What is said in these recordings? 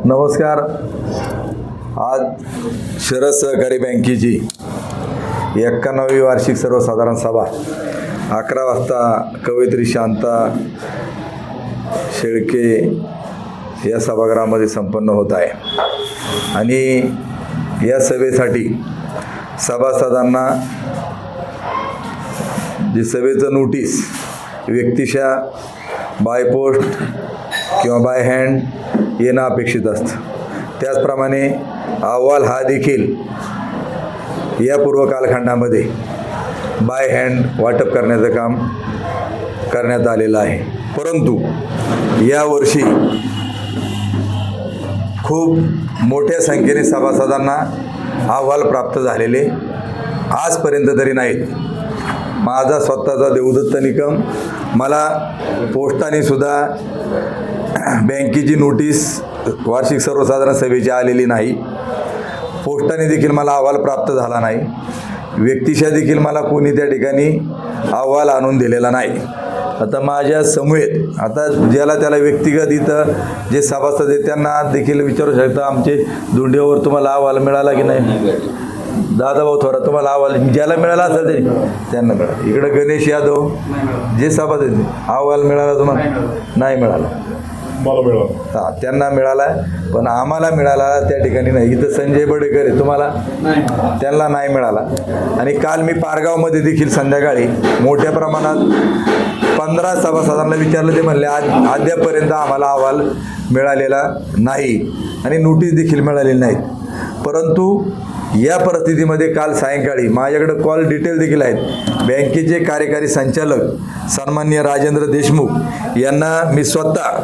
नमस्कार. आज शरद सहकारी बँकेची 91वी वार्षिक सर्वसाधारण सभा 11 वाजता कवयित्री शांता शेळके या सभागृहामध्ये संपन्न होत आहे आणि या सभेसाठी सभासदांना जे सभेचं नोटीस व्यक्तिशः बाय पोस्ट किंवा बाय हँड येणं अपेक्षित असतं. त्याचप्रमाणे अहवाल हा देखील या पूर्व कालखंडामध्ये बाय हँड वाटप करण्याचं काम करण्यात आलेलं आहे. परंतु यावर्षी खूप मोठ्या संख्येने सभासदांना अहवाल प्राप्त झालेले आजपर्यंत तरी नाहीत. माझा स्वतःचा देवदत्त निकम मला पोस्टाने सुद्धा बँकेची नोटीस वार्षिक सर्वसाधारण सभेची आलेली नाही. पोस्टाने देखील मला अहवाल प्राप्त झाला नाही. व्यक्तिशः देखील मला कोणी त्या ठिकाणी अहवाल आणून दिलेला नाही. आता माझ्या समवेत आता ज्याला त्याला व्यक्तिगत इथं जे सभासद आहेत त्यांना देखील विचारू शकता, आमचे धुंडीवर तुम्हाला अहवाल मिळाला की नाही? दादाभाऊ थोरात तुम्हाला अहवाल ज्याला मिळाला असेल ते त्यांना मिळाला. इकडं गणेश यादव जे सभासद अहवाल मिळाला तुम्हाला? नाही मिळाला. मला मिळाला. हां, त्यांना मिळाला पण आम्हाला मिळाला त्या ठिकाणी नाही. इथं संजय बडेकर आहे, तुम्हाला? त्यांना नाही मिळाला. आणि काल मी पारगावमध्ये देखील संध्याकाळी मोठ्या प्रमाणात 15 सभासदांना विचारलं. ते म्हणले अद्यापर्यंत आम्हाला अहवाल मिळालेला नाही आणि नोटीस देखील मिळालेली नाहीत. परंतु या परिस्थितीमध्ये काल सायंकाळी माझ्याकडे कॉल डिटेल देखील आहेत. बँकेचे कार्यकारी संचालक सन्माननीय राजेंद्र देशमुख यांना मी स्वतः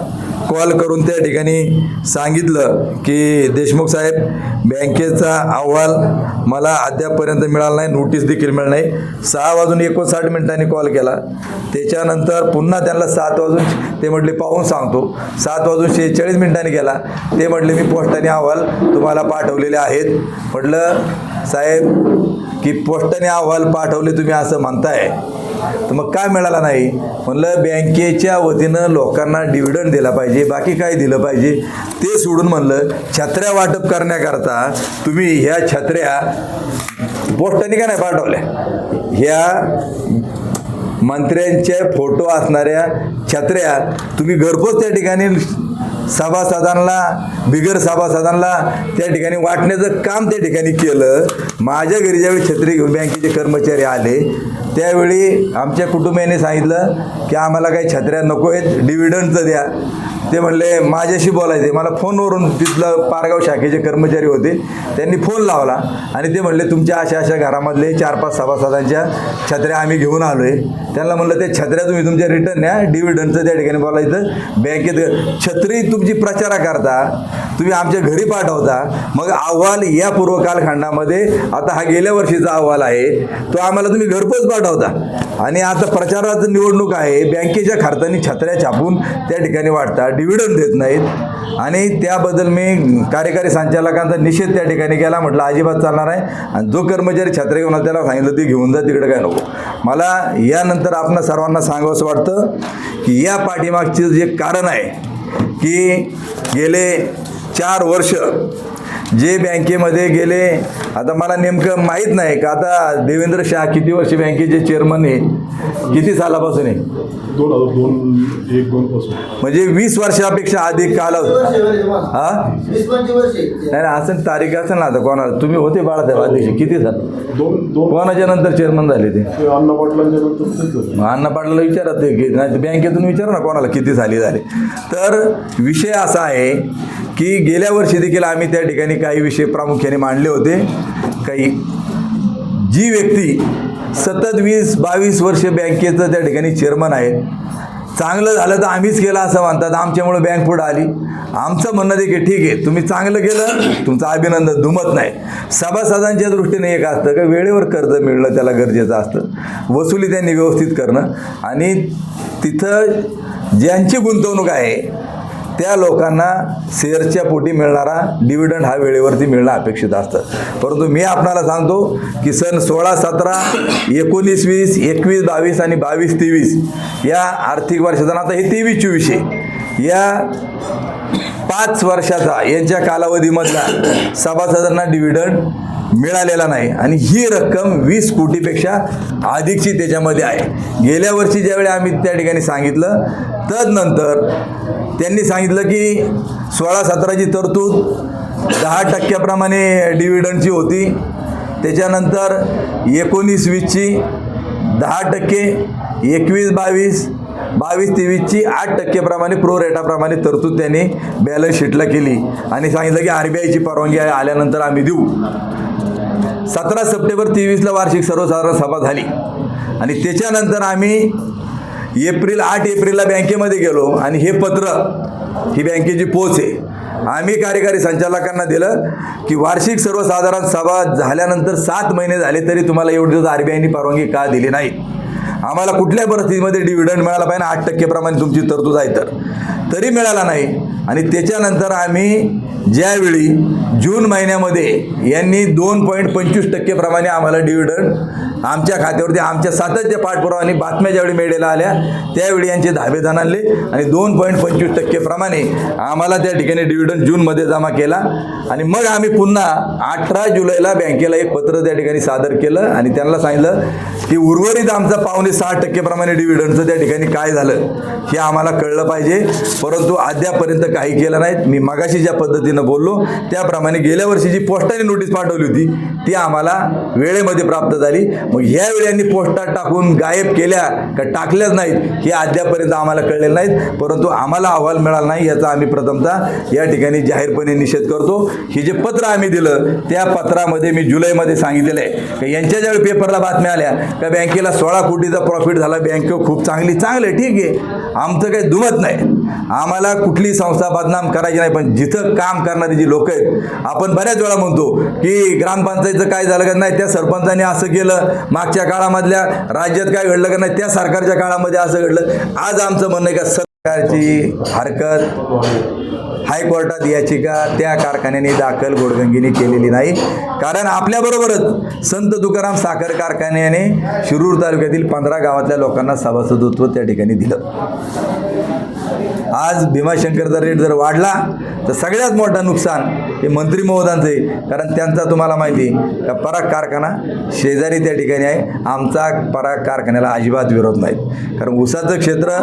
कॉल करून त्या ठिकाणी सांगितलं की देशमुख साहेब, बँकेचा अहवाल मला अद्यापपर्यंत मिळाला नाही, नोटीस देखील मिळाली नाही. 6:59 कॉल केला. त्याच्यानंतर पुन्हा त्यांना 7 ते म्हटले पाहून सांगतो. 7:46 केला. ते म्हटले मी पोस्टाने अहवाल तुम्हाला पाठवलेले आहेत. म्हटलं साहेब की पोस्टाने अहवाल पाठवले तुम्ही असं म्हणताय, तर मग काय मिळाला नाही? म्हणलं बँकेच्या वतीनं लोकांना डिव्हिडंड दिला पाहिजे, बाकी काय दिलं पाहिजे ते सोडून म्हणलं छत्र्या वाटप करण्याकरता तुम्ही ह्या छत्र्या पोस्टाने का नाही पाठवल्या? ह्या मंत्र्यांचे फोटो असणाऱ्या छत्र्या तुम्ही घरपोच त्या ठिकाणी सभासदांना, बिगर सभासदांना त्या ठिकाणी वाटण्याचं काम त्या ठिकाणी केलं. माझ्या घरी ज्यावेळी छत्री घेऊन बँकेचे कर्मचारी आले त्यावेळी आमच्या कुटुंबियांनी सांगितलं की आम्हाला काही छत्र्या नको आहेत, डिव्हिडंडचं द्या. ते म्हणले माझ्याशी बोलायचे. मला फोनवरून तिथलं पारगाव शाखेचे कर्मचारी होते, त्यांनी फोन लावला आणि ते म्हणले तुमच्या अशा घरामधले 4-5 सभासदांच्या छत्र्या आम्ही घेऊन आलो आहे. त्यांना म्हणलं ते छत्र्या तुम्ही तुमच्या रिटर्न न्या, डिव्हिडंडचं त्या ठिकाणी बोलायचं. बँकेत छत्री तुमची प्रचारा करता, तुम्ही आमच्या घरी पाठवता. मग अहवाल या पूर्व कालखंडामध्ये आता हा गेल्या वर्षीचा अहवाल आहे, तो आम्हाला तुम्ही घरपोच पाठवता. आणि आता प्रचाराचं निवडणूक आहे, बँकेच्या खर्चाने छत्र्या छापून त्या ठिकाणी वाटतात, डिव्हिडंड देत नाहीत. आणि त्याबद्दल मी कार्यकारी संचालकांचा निषेध त्या ठिकाणी केला. म्हटलं अजिबात चालणार आहे. आणि जो कर्मचारी छत्र्या घेऊन त्याला सांगितलं ते घेऊन जा, तिकडे काय नको. मला यानंतर आपणा सर्वांना सांगावंसं वाटतं की या पाठीमागचं जे कारण आहे की गेले 4 वर्ष जे बँकेमध्ये गेले, आता मला नेमकं माहीत नाही का आता देवेंद्र शाह किती वर्ष बँकेचे चेअरमन आहे, किती सालापासून आहे? 2001-2 पासून. म्हणजे 20 वर्षापेक्षा अधिक कालावधी. हा नाही असं तारीख असेल ना. आता कोणाला तुम्ही होते बाळासाहेब अध्यक्ष, किती झालं? 2 कोणाच्या नंतर चेअरमन झाले ते? अण्णा पाटलांच्या नंतर. अण्णा पाटलाला विचारा ते, नाही बँकेतून विचारा ना कोणाला किती साली झाले. तर विषय असा आहे की गेल्या वर्षी देखील आम्ही त्या ठिकाणी काही विषय प्रामुख्याने मांडले होते. काही जी व्यक्ती सतत 20-22 वर्ष बँकेचं त्या ठिकाणी चेअरमन आहे, चांगलं झालं तर आम्हीच केलं असं म्हणतात, आमच्यामुळे बँक पुढे आली. आमचं म्हणणं आहे की ठीक आहे तुम्ही चांगलं केलं, तुमचं अभिनंदन, दुमत नाही. सभासदांच्या दृष्टीने एक असतं का वेळेवर कर्ज मिळणं त्याला गरजेचं असतं, वसुली त्यांनी व्यवस्थित करणं आणि तिथं ज्यांची गुंतवणूक आहे त्या लोकांना शेअरच्या पोटी मिळणारा डिव्हिडंड हा वेळेवरती मिळणं अपेक्षित असतं. परंतु मी आपणाला सांगतो की सन 16-17, 19-20, 21-22 आणि 22-23 या आर्थिक वर्षात, आता हे 23-24 या 5 वर्षाचा यांच्या कालावधीमधला सभासदांना डिव्हिडंड मिळालेला नाही आणि ही रक्कम 20 कोटीपेक्षा अधिकची त्याच्यामध्ये आहे. गेल्या वर्षी ज्यावेळी आम्ही त्या ठिकाणी सांगितलं, तदनंतर त्यांनी सांगितलं की 16-17ची तरतूद 10% डिव्हिडंडची होती. त्याच्यानंतर 19-20ची 10%, 21-22, 22-23ची 8% प्रो रेटाप्रमाणे तरतूद त्यांनी बॅलन्स शीटला केली आणि सांगितलं की RBIची परवानगी आल्यानंतर आम्ही देऊ. 17 सप्टेंबर 23ला वार्षिक सर्वसाधारण सभा झाली आणि त्याच्यानंतर आम्ही 8 एप्रिलला बँकेमध्ये गेलो आणि हे पत्र, ही बँकेची पोच आहे, आम्ही कार्यकारी संचालकांना दिलं की वार्षिक सर्वसाधारण सभा झाल्यानंतर 7 महिने झाले तरी तुम्हाला एवढे दिवस RBIने परवानगी का दिली नाही. आम्हाला कुठल्या परिस्थितीमध्ये डिव्हिडंड मिळाला पाहिजे, 8% प्रमाणे तुमची तरतूद आहे तरी मिळाला नाही. आणि त्याच्यानंतर आम्ही ज्यावेळी जून महिन्यामध्ये यांनी 2.25% प्रमाणे आम्हाला डिव्हिडंड आमच्या खात्यावरती आमच्या सातत्य पाठपुरावा आणि बातम्या ज्यावेळी मिळालेल्या आल्या त्यावेळी यांचे धाबेदान आणले आणि 2.25% प्रमाणे आम्हाला त्या ठिकाणी डिव्हिडंड जूनमध्ये जमा केला. आणि मग आम्ही पुन्हा 18 जुलैला बँकेला एक पत्र त्या ठिकाणी सादर केलं आणि त्यांना सांगितलं की उर्वरित आमचा 5.6% प्रमाणे डिव्हिडंडचं त्या ठिकाणी काय झालं हे आम्हाला कळलं पाहिजे, परंतु अद्यापर्यंत काही केलं नाहीत. मी मगाशी ज्या पद्धतीनं बोललो त्याप्रमाणे गेल्या वर्षी जी पोस्टाने नोटीस पाठवली होती ती आम्हाला वेळेमध्ये प्राप्त झाली. मग ह्यावेळी यांनी पोस्टात टाकून गायब केल्या का टाकल्याच नाहीत हे अद्यापर्यंत आम्हाला कळलेलं नाहीत, परंतु आम्हाला अहवाल मिळाला नाही याचा आम्ही प्रथमतः या ठिकाणी जाहीरपणे निषेध करतो. हे जे पत्र आम्ही दिलं त्या पत्रामध्ये मी जुलैमध्ये सांगितलेलं आहे की यांच्या ज्यावेळी पेपरला बातम्या आल्या का बँकेला 16 कोटीचा प्रॉफिट झाला, बँक खूप चांगलं आहे, ठीक आहे, आमचं काही दुमत नाही, आम्हाला कुठली संस्था बदनाम करायची नाही, पण जिथं काम करणारी जी लोक आहेत, आपण बऱ्याच वेळा म्हणतो की ग्रामपंचायतीचं काय झालं का नाही, त्या सरपंचाने असं केलं, मागच्या काळामधल्या राज्यात काय घडलं का नाही, त्या सरकारच्या काळामध्ये असं घडलं. आज आमचं म्हणणं आहे का सरकारची हरकत हायकोर्टात याचिका त्या कारखान्याने दाखल गोडगंगीने केलेली नाही, कारण आपल्याबरोबरच संत तुकाराम साखर कारखान्याने शिरूर तालुक्यातील 15 गावातल्या लोकांना सभासदत्व त्या ठिकाणी दिलं. आज भीमाशंकरचा रेट जर वाढला तर सगळ्यात मोठं नुकसान हे मंत्री महोदयांचं आहे, कारण त्यांचा तुम्हाला माहिती आहे का पराग कारखाना शेजारी त्या ठिकाणी आहे. आमचा पराग कारखान्याला अजिबात विरोध नाही, कारण ऊसाचं क्षेत्र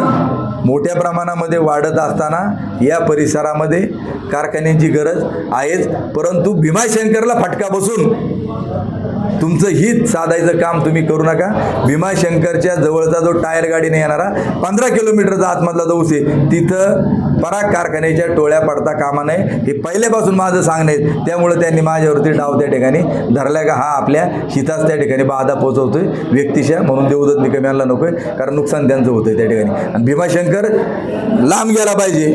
मोठ्या प्रमाणामध्ये वाढत असताना या परिसरामध्ये कारखान्यांची गरज आहेच, परंतु भीमाशंकरला फटका बसून तुमचं हित साधायचं काम तुम्ही करू नका. भीमाशंकरच्या जवळचा जो टायर गाडीने येणारा 15 किलोमीटरचा आतमधला जो ऊस आहे तिथं पराग कारखान्याच्या टोळ्या पडता कामा नये, हे पहिल्यापासून माझं सांगणं आहे. त्यामुळे त्यांनी माझ्यावरती डाव त्या ठिकाणी धरला का हा आपल्या हिताच त्या ठिकाणी बाधा पोहोचवतोय व्यक्तिशा, म्हणून देवदत्त निकम यांना नको आहे, कारण नुकसान त्यांचं होतंय त्या ठिकाणी. आणि भीमाशंकर लांब गेला पाहिजे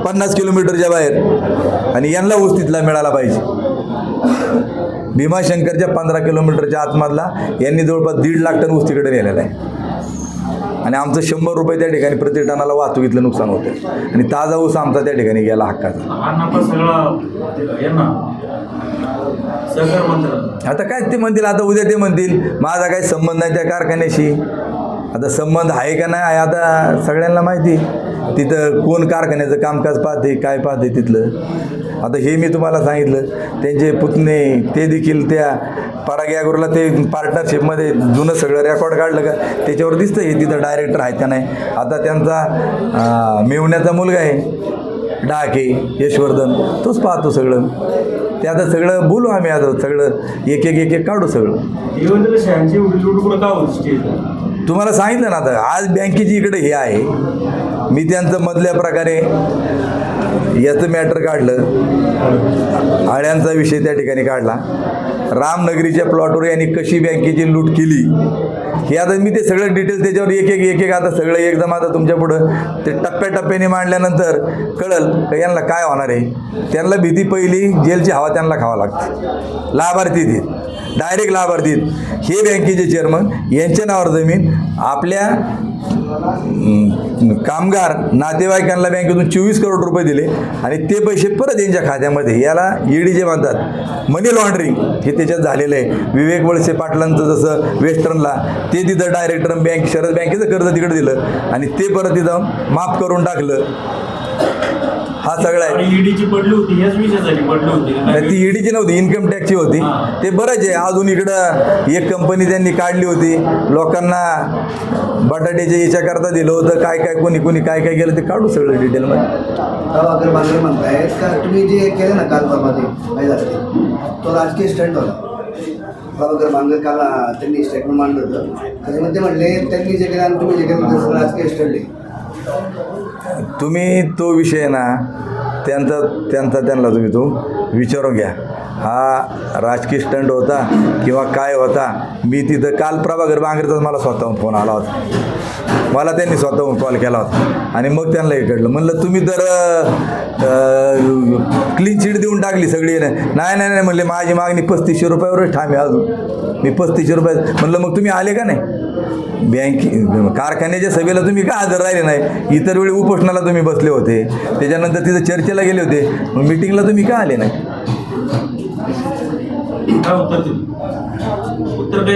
50 किलोमीटरच्या बाहेर आणि यांना ऊस तिथला मिळाला पाहिजे. भीमाशंकरच्या 15 किलोमीटरच्या आतमधला यांनी जवळपास 1.5 लाख टन ऊस तिकडे नेलेला आहे आणि आमचं 100 रुपये त्या ठिकाणी प्रति टनाला वाहतुकीतलं नुकसान होतं आणि ताजा ऊस आमचा त्या ठिकाणी गेला हक्काचा. आता काय ते म्हणतील, आता उद्या ते म्हणतील माझा काही संबंध नाही त्या कारखान्याशी. आता संबंध आहे का नाही आहे आता सगळ्यांना माहिती, तिथं कोण कारखान्याचं कामकाज पाहते काय पाहते तिथलं. आता हे मी तुम्हाला सांगितलं, त्यांचे पुतणे ते देखील त्या पराग ॲग्रोला ते पार्टनरशिपमध्ये जुनं सगळं रेकॉर्ड काढलं का त्याच्यावर दिसतं हे तिथं डायरेक्टर आहेत का नाही. आता त्यांचा मेवण्याचा मुलगा आहे डाके यशवर्धन, तोच पाहतो सगळं. ते आता सगळं बोलू आम्ही, आता सगळं एक एक काढू सगळं. तुम्हाला सांगितलं ना, आता आज बँकेची इकडे हे आहे, मी त्यांचं मधल्या प्रकारे याचं मॅटर काढलं, आळ्यांचा विषय त्या ठिकाणी काढला, रामनगरीच्या प्लॉटवर यांनी कशी बँकेची लूट केली हे आता मी ते सगळं डिटेल्स त्याच्यावर एक एक आता सगळं एकदम आता तुमच्या पुढं ते टप्प्याटप्प्याने मांडल्यानंतर कळल का यांना काय होणार आहे. त्यांना भीती पहिली जेलची हवा त्यांना खावा लागते. लाभार्थी डायरेक्ट लाभार्थी हे बँकेचे चेअरमन यांच्या नावावर जमीन आपल्या कामगार नातेवाईकांना बँकेतून 24 करोड रुपये दिले आणि ते पैसे परत यांच्या खात्यामध्ये, याला ईडी जे म्हणतात मनी लॉन्ड्रिंग, हे त्याच्यात झालेलं आहे. विवेक वळसे पाटलांचं जसं वेस्टर्नला ते तिथं डायरेक्टर बँक शरद बँकेचं कर्ज तिकडे दिलं आणि ते परत तिथं माफ करून टाकलं. हा सगळा आहे. आणि ईडीची पडली होती, ह्याच विषयासाठी पडली होती. नाही, ती ईडीची नव्हती, इन्कम टॅक्सची होती. ते बरंच आहे. अजून इकडं एक कंपनी त्यांनी काढली होती, लोकांना बटाट्याच्या याच्याकरता दिलं होतं. काय काय कोणी काय काय केलं ते काढू सगळं डिटेलमध्ये. प्रभाकर बांगर म्हणतायत का तुम्ही जे केलं ना काल परवामध्ये काय झालं ते तो राजकीय स्टंट होता. प्रभाकर बांगर काल त्यांनी स्टेटमेंट मांडलं होतं, त्याच्यामध्ये म्हणले त्यांनी जे केलं आणि तुम्ही जे केलं तसं राजकीय स्टंट आहे. तुम्ही तो विषय ना त्यांना तुम्ही तो विचारून घ्या. हा राजकीय स्टंट होता किंवा काय होता. मी तिथं काल प्रभाकर बांगरेचाच मला स्वतःहून फोन आला होता. मला त्यांनी स्वतःहून कॉल केला होता आणि मग त्यांना हे कळलं. म्हणलं तुम्ही तर क्लीन चिट देऊन टाकली सगळी. नाही म्हणले माझी मागणी 3500 रुपयावरच ठाम आहे. अजून मी 3500 रुपये म्हणलं मग तुम्ही आले का नाही कारखान्याच्या सभेला? तुम्ही का हजर राहिले नाही? इतर वेळी उपोषणाला तुम्ही बसले होते, त्याच्यानंतर तिथं चर्चेला गेले होते, मग मिटिंगला तुम्ही का आले नाही? काय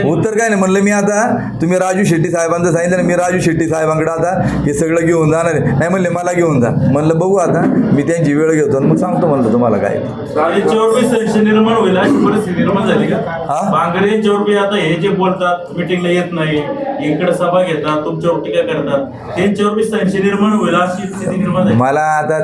उत्तर काय नाही. म्हणलं मी आता तुम्ही राजू शेट्टी साहेबांचं सांगितलं ना, मी राजू शेट्टी साहेबांकडे आता हे सगळं घेऊन जाणार आहे. नाही म्हणले मला घेऊन जा. म्हणलं बघू आता मी त्यांची वेळ घेतो आणि मग सांगतो म्हणलं तुम्हाला काय. यांच्यावर संशय निर्माण होईल अशी परिस्थिती निर्माण झाली का? हा? बांगरे यांच्यावर आता हे जे बोलतात, मिटिंगला येत नाही, इकडे सभा घेतात, तुमच्यावर टीका करतात, त्यांच्यावर संशय निर्माण होईल अशी स्थिती निर्माण झाली. मला आता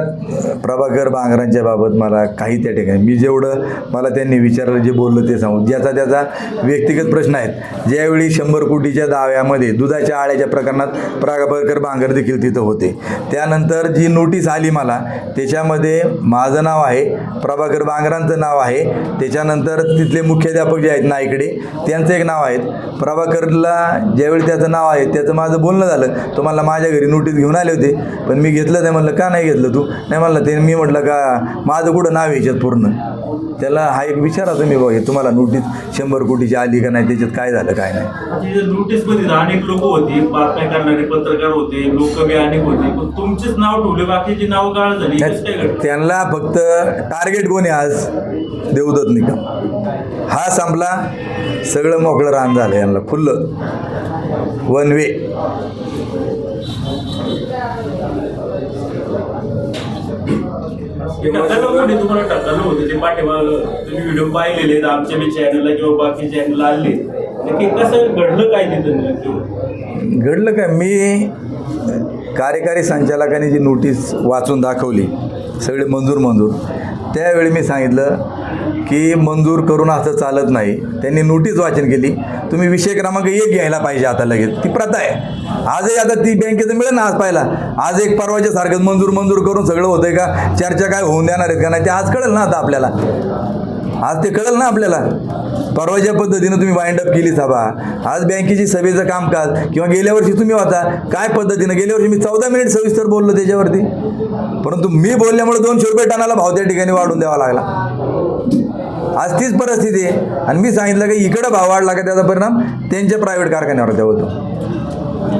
प्रभाकर बांगरांच्या बाबत मला काही त्या ठिकाणी मी जेवढं मला त्यांनी विचारलं जे बोललं ते सांगू. ज्याचा त्याचा व्यक्तिगत प्रश्न आहेत. ज्यावेळी 100 कोटीच्या दाव्यामध्ये दुधाच्या आळ्याच्या प्रकरणात प्रभाकर बांगर देखील तिथं होते. त्यानंतर जी नोटीस आली मला त्याच्यामध्ये माझं नाव आहे, प्रभाकर बांगरांचं नाव आहे, त्याच्यानंतर तिथले मुख्याध्यापक जे आहेत नाईकडे त्यांचं एक नाव आहे. प्रभाकरला ज्यावेळी त्याचं नाव आहे त्याचं माझं बोलणं झालं. तो मला माझ्या घरी नोटीस घेऊन आले होते, पण मी घेतलं नाही. म्हणलं का नाही घेतलं तू? नाही म्हणलं ते. मी म्हटलं का माझं कुठं नाव आहे याच्यात पूर्ण? त्याला हा एक विचारा तुम्ही बघा, तुम्हाला नोटीस 100 कोटीची आली का नाही, त्याच्यात काय झालं काय नाही. नोटीस मध्ये अनेक लोक होती, बातम्या करणारे पत्रकार होते, लोक बी अनेक होते, पण तुमचेच नाव ठेवले, बाकीची नाव गाळ झाली. त्यांना फक्त टार्गेट कोणी आज देवदत्त निकम. हा संपला, सगळं मोकळं रान झालं. यांना खुल्लं वन वे. तुम्हाला टक्कल होते ते पाठीमाग तुम्ही व्हिडिओ पाहिलेले आमच्या बी चॅनलला किंवा बाकी चॅनलला आले, नक्की कसं घडलं काय तिथं? घडलं काय, मी कार्यकारी संचालकांनी जी नोटीस वाचून दाखवली सगळे मंजूर त्यावेळी मी सांगितलं की मंजूर करून असं चालत नाही. त्यांनी नोटीस वाचन केली. तुम्ही विषय क्रमांक 1 घ्यायला पाहिजे आता लगेच. ती प्रथा आहे आजही. आता ती बँकेचं मिळेल ना आज पाहिला. आज एक परवाच्या सारखं मंजूर करून सगळं होतंय का? चर्चा काय होऊन देणार आहेत का नाही ते आज कळेल ना. आता आपल्याला आज ते कळेल ना आपल्याला. परवाच्या पद्धतीनं तुम्ही वाइंड अप केली सभा. आज बँकेची सभेचं कामकाज किंवा गेल्या वर्षी तुम्ही होता काय पद्धतीनं? गेल्या वर्षी मी 14 मिनिट सविस्तर बोललो त्याच्यावरती, परंतु मी बोलल्यामुळे 200 रुपये टनाला भाव त्या ठिकाणी वाढून द्यावा लागला. आज तीच परिस्थिती आहे. आणि मी सांगितलं की इकडं भाव वाढला का त्याचा परिणाम त्यांच्या प्रायव्हेट कारखान्यावर त्या होतो.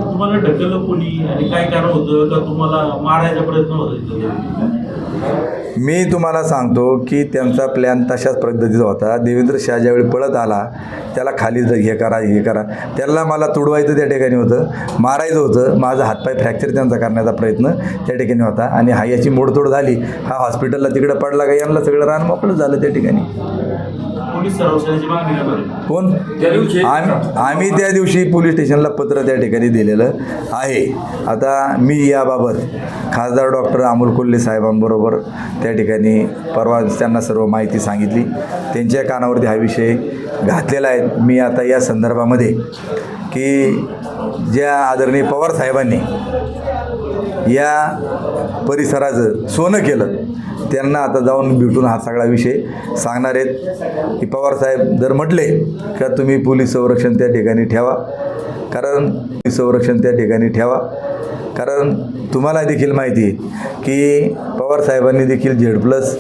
तुम्हाला ढकललं कोणी आणि काय कारण होतं का तुम्हाला मारायचा प्रयत्न होता? मी तुम्हाला सांगतो की त्यांचा प्लॅन तशाच पद्धतीचा होता. देवेंद्र शाह ज्यावेळी पळत आला त्याला खाली हे करा त्याला मला तुडवायचं त्या ठिकाणी होतं, मारायचं होतं. माझा हातपाय फ्रॅक्चर त्यांचा करण्याचा प्रयत्न त्या ठिकाणी होता. आणि हा याची मोडतोड झाली. हा हॉस्पिटलला तिकडं पडला का यांना सगळं रान मोकळं झालं त्या ठिकाणी. पोलीस संरक्षणाची मागणी करणार कोण? आम्ही त्या दिवशी पोलीस स्टेशनला पत्र त्या ठिकाणी दिलेलं आहे. आता मी याबाबत खासदार डॉक्टर अमोल कोल्हे साहेबांबरोबर त्या ठिकाणी परवा त्यांना सर्व माहिती सांगितली. त्यांच्या कानावरती हा विषय घातलेला आहे. मी आता या संदर्भामध्ये की ज्या आदरणीय पवार साहेबांनी या परिसराचं सोनं केलं त्यांना आता जाऊन भेटून हा सगळा विषय सांगणार आहेत की पवारसाहेब जर म्हटले का तुम्ही पोलीस संरक्षण त्या ठिकाणी ठेवा, कारण तुम्हाला देखील माहिती आहे की पवारसाहेबांनी देखील Z+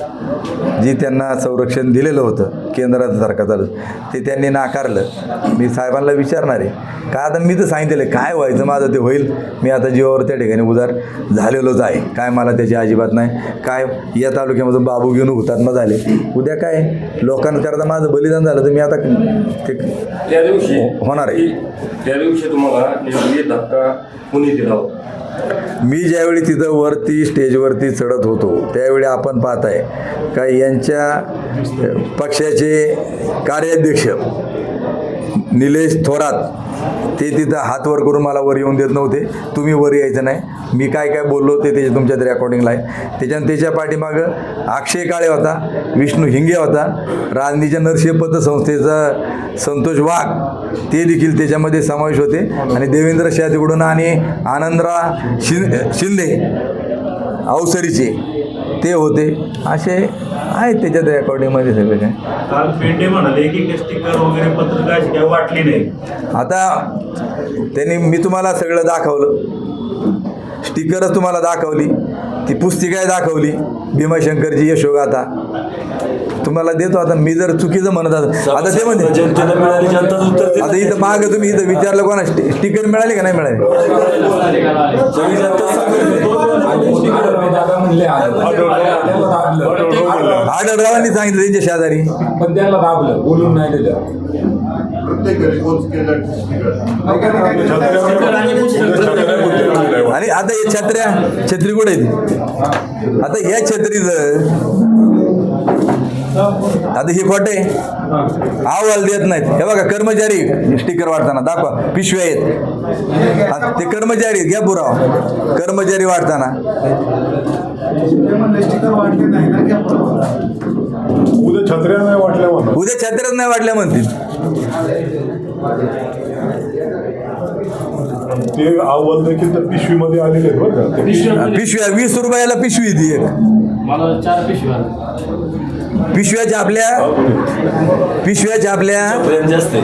जी त्यांना संरक्षण दिलेलं होतं केंद्राचं सरकारचं ते त्यांनी नाकारलं. मी साहेबांना विचारणार आहे का आता मी तर सांगितलेलं काय व्हायचं माझं ते होईल. मी आता जीवावर त्या ठिकाणी उदार झालेलोच आहे. काय मला त्याची अजिबात नाही. काय या तालुक्यामधून बाबू घेऊन हुतात्मा झाले, उद्या काय लोकांकरता माझं बलिदान झालं तर मी आता ते त्या दिवशी होणार आहे. त्या दिवशी तुम्हाला निर्णय धक्का कोणी दिला होता? मी ज्यावेळी तिथं वरती स्टेजवरती चढत होतो त्यावेळी आपण पाहताय का यांच्या पक्षाचे कार्याध्यक्ष निलेश थोरात ते तिथं हात वर करून मला वर येऊन देत नव्हते, तुम्ही वर यायचं नाही. मी काय काय बोललो ते त्याच्या तुमच्यात रेकॉर्डिंगला आहे. त्याच्यानं त्याच्या पाठीमागं अक्षय काळे होता, विष्णू हिंगे होता, राजनीच्या नरसिंह पतसंस्थेचा संतोष वाघ ते देखील त्याच्यामध्ये समावेश होते आणि देवेंद्र शाह तिकडून आणि आनंदराव शिंदे अवसरीचे ते होते. असे आहेत त्याच्यात रेकॉर्डिंगमध्ये सगळे काय. काल पेंडे म्हणाले की स्टिकर वगैरे पत्रकाची काय वाटली नाही. आता त्यांनी मी तुम्हाला सगळं दाखवलं, स्टिकरच तुम्हाला दाखवली, ती पुस्तिकाही दाखवली भीमाशंकरची यशोगाथा तुम्हाला देतो. आता मी जर चुकीचं म्हणत असं आता ते म्हणते जनतेला मिळाली जनताच उत्तर दिलं. आता इथं मागं तुम्ही इथं विचारलं कोणा स्टिकर मिळाली का नाही मिळाली? सगळी जनता आढळरावांनी सांगितलं त्यांच्या शेजारी. पण त्याला दाबलं, बोलून नाही दिलं. प्रत्येक घरी पोच केलं आणि आता हे छत्री कुठे आहे? आता या छत्रीचं आता हे खोटे अहवाल देत नाहीत. हे बघा कर्मचारी स्टिकर वाटताना दाखवा, पिशव्या आहेत, आता ते कर्मचारी घ्या पुरावा, कर्मचारी वाटताना उद्या छत्र्या नाही वाटल्या म्हणा. उद्या छत्र्याच नाही वाटल्या म्हणतील. ते अहवाल देखील त्या पिशवीमध्ये आलेले आहेत बरं का. पिशव्या 20 रुपयाला पिशवी ती एक. मला 4 पिशव्या पिशव्याच्या आपल्या जास्त आहे.